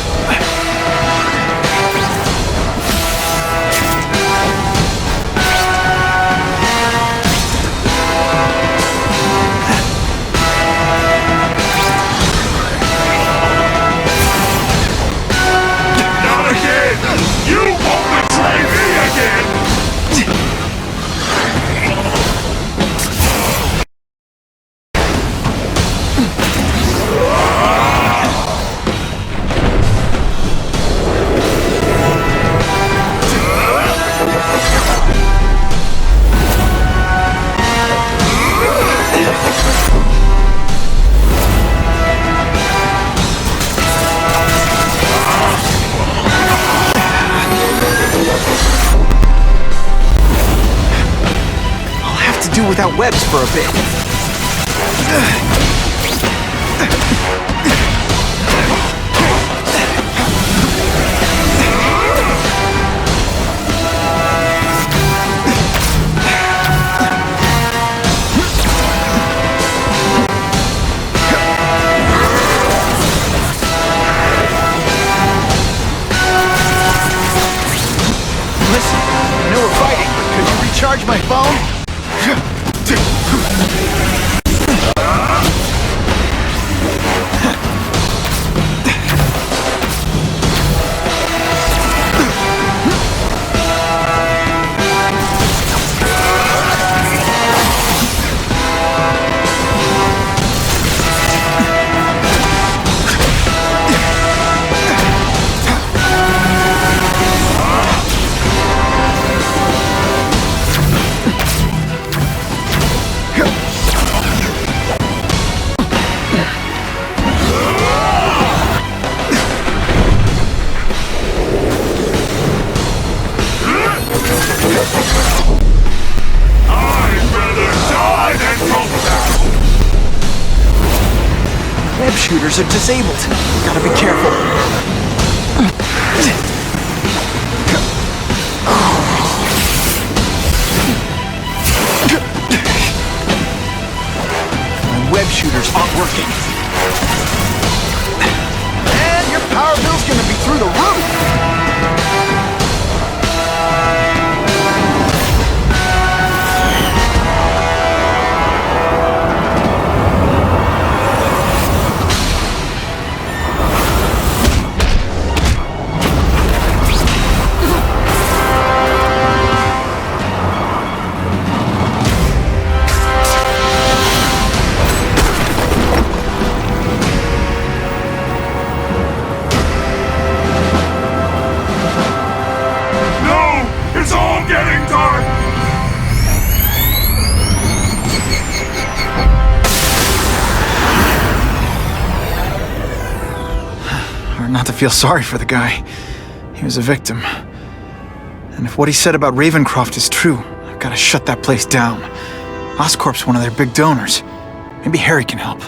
Not again! You won't betray me again! Do without webs for a bit. Listen, I know we're fighting, but could you recharge my phone? Web shooters are disabled. Gotta be careful. My web shooters aren't working. And your power bill's gonna be through the roof! Not to feel sorry for the guy. He was a victim. And if what he said about Ravencroft is true, I've got to shut that place down. Oscorp's one of their big donors. Maybe Harry can help.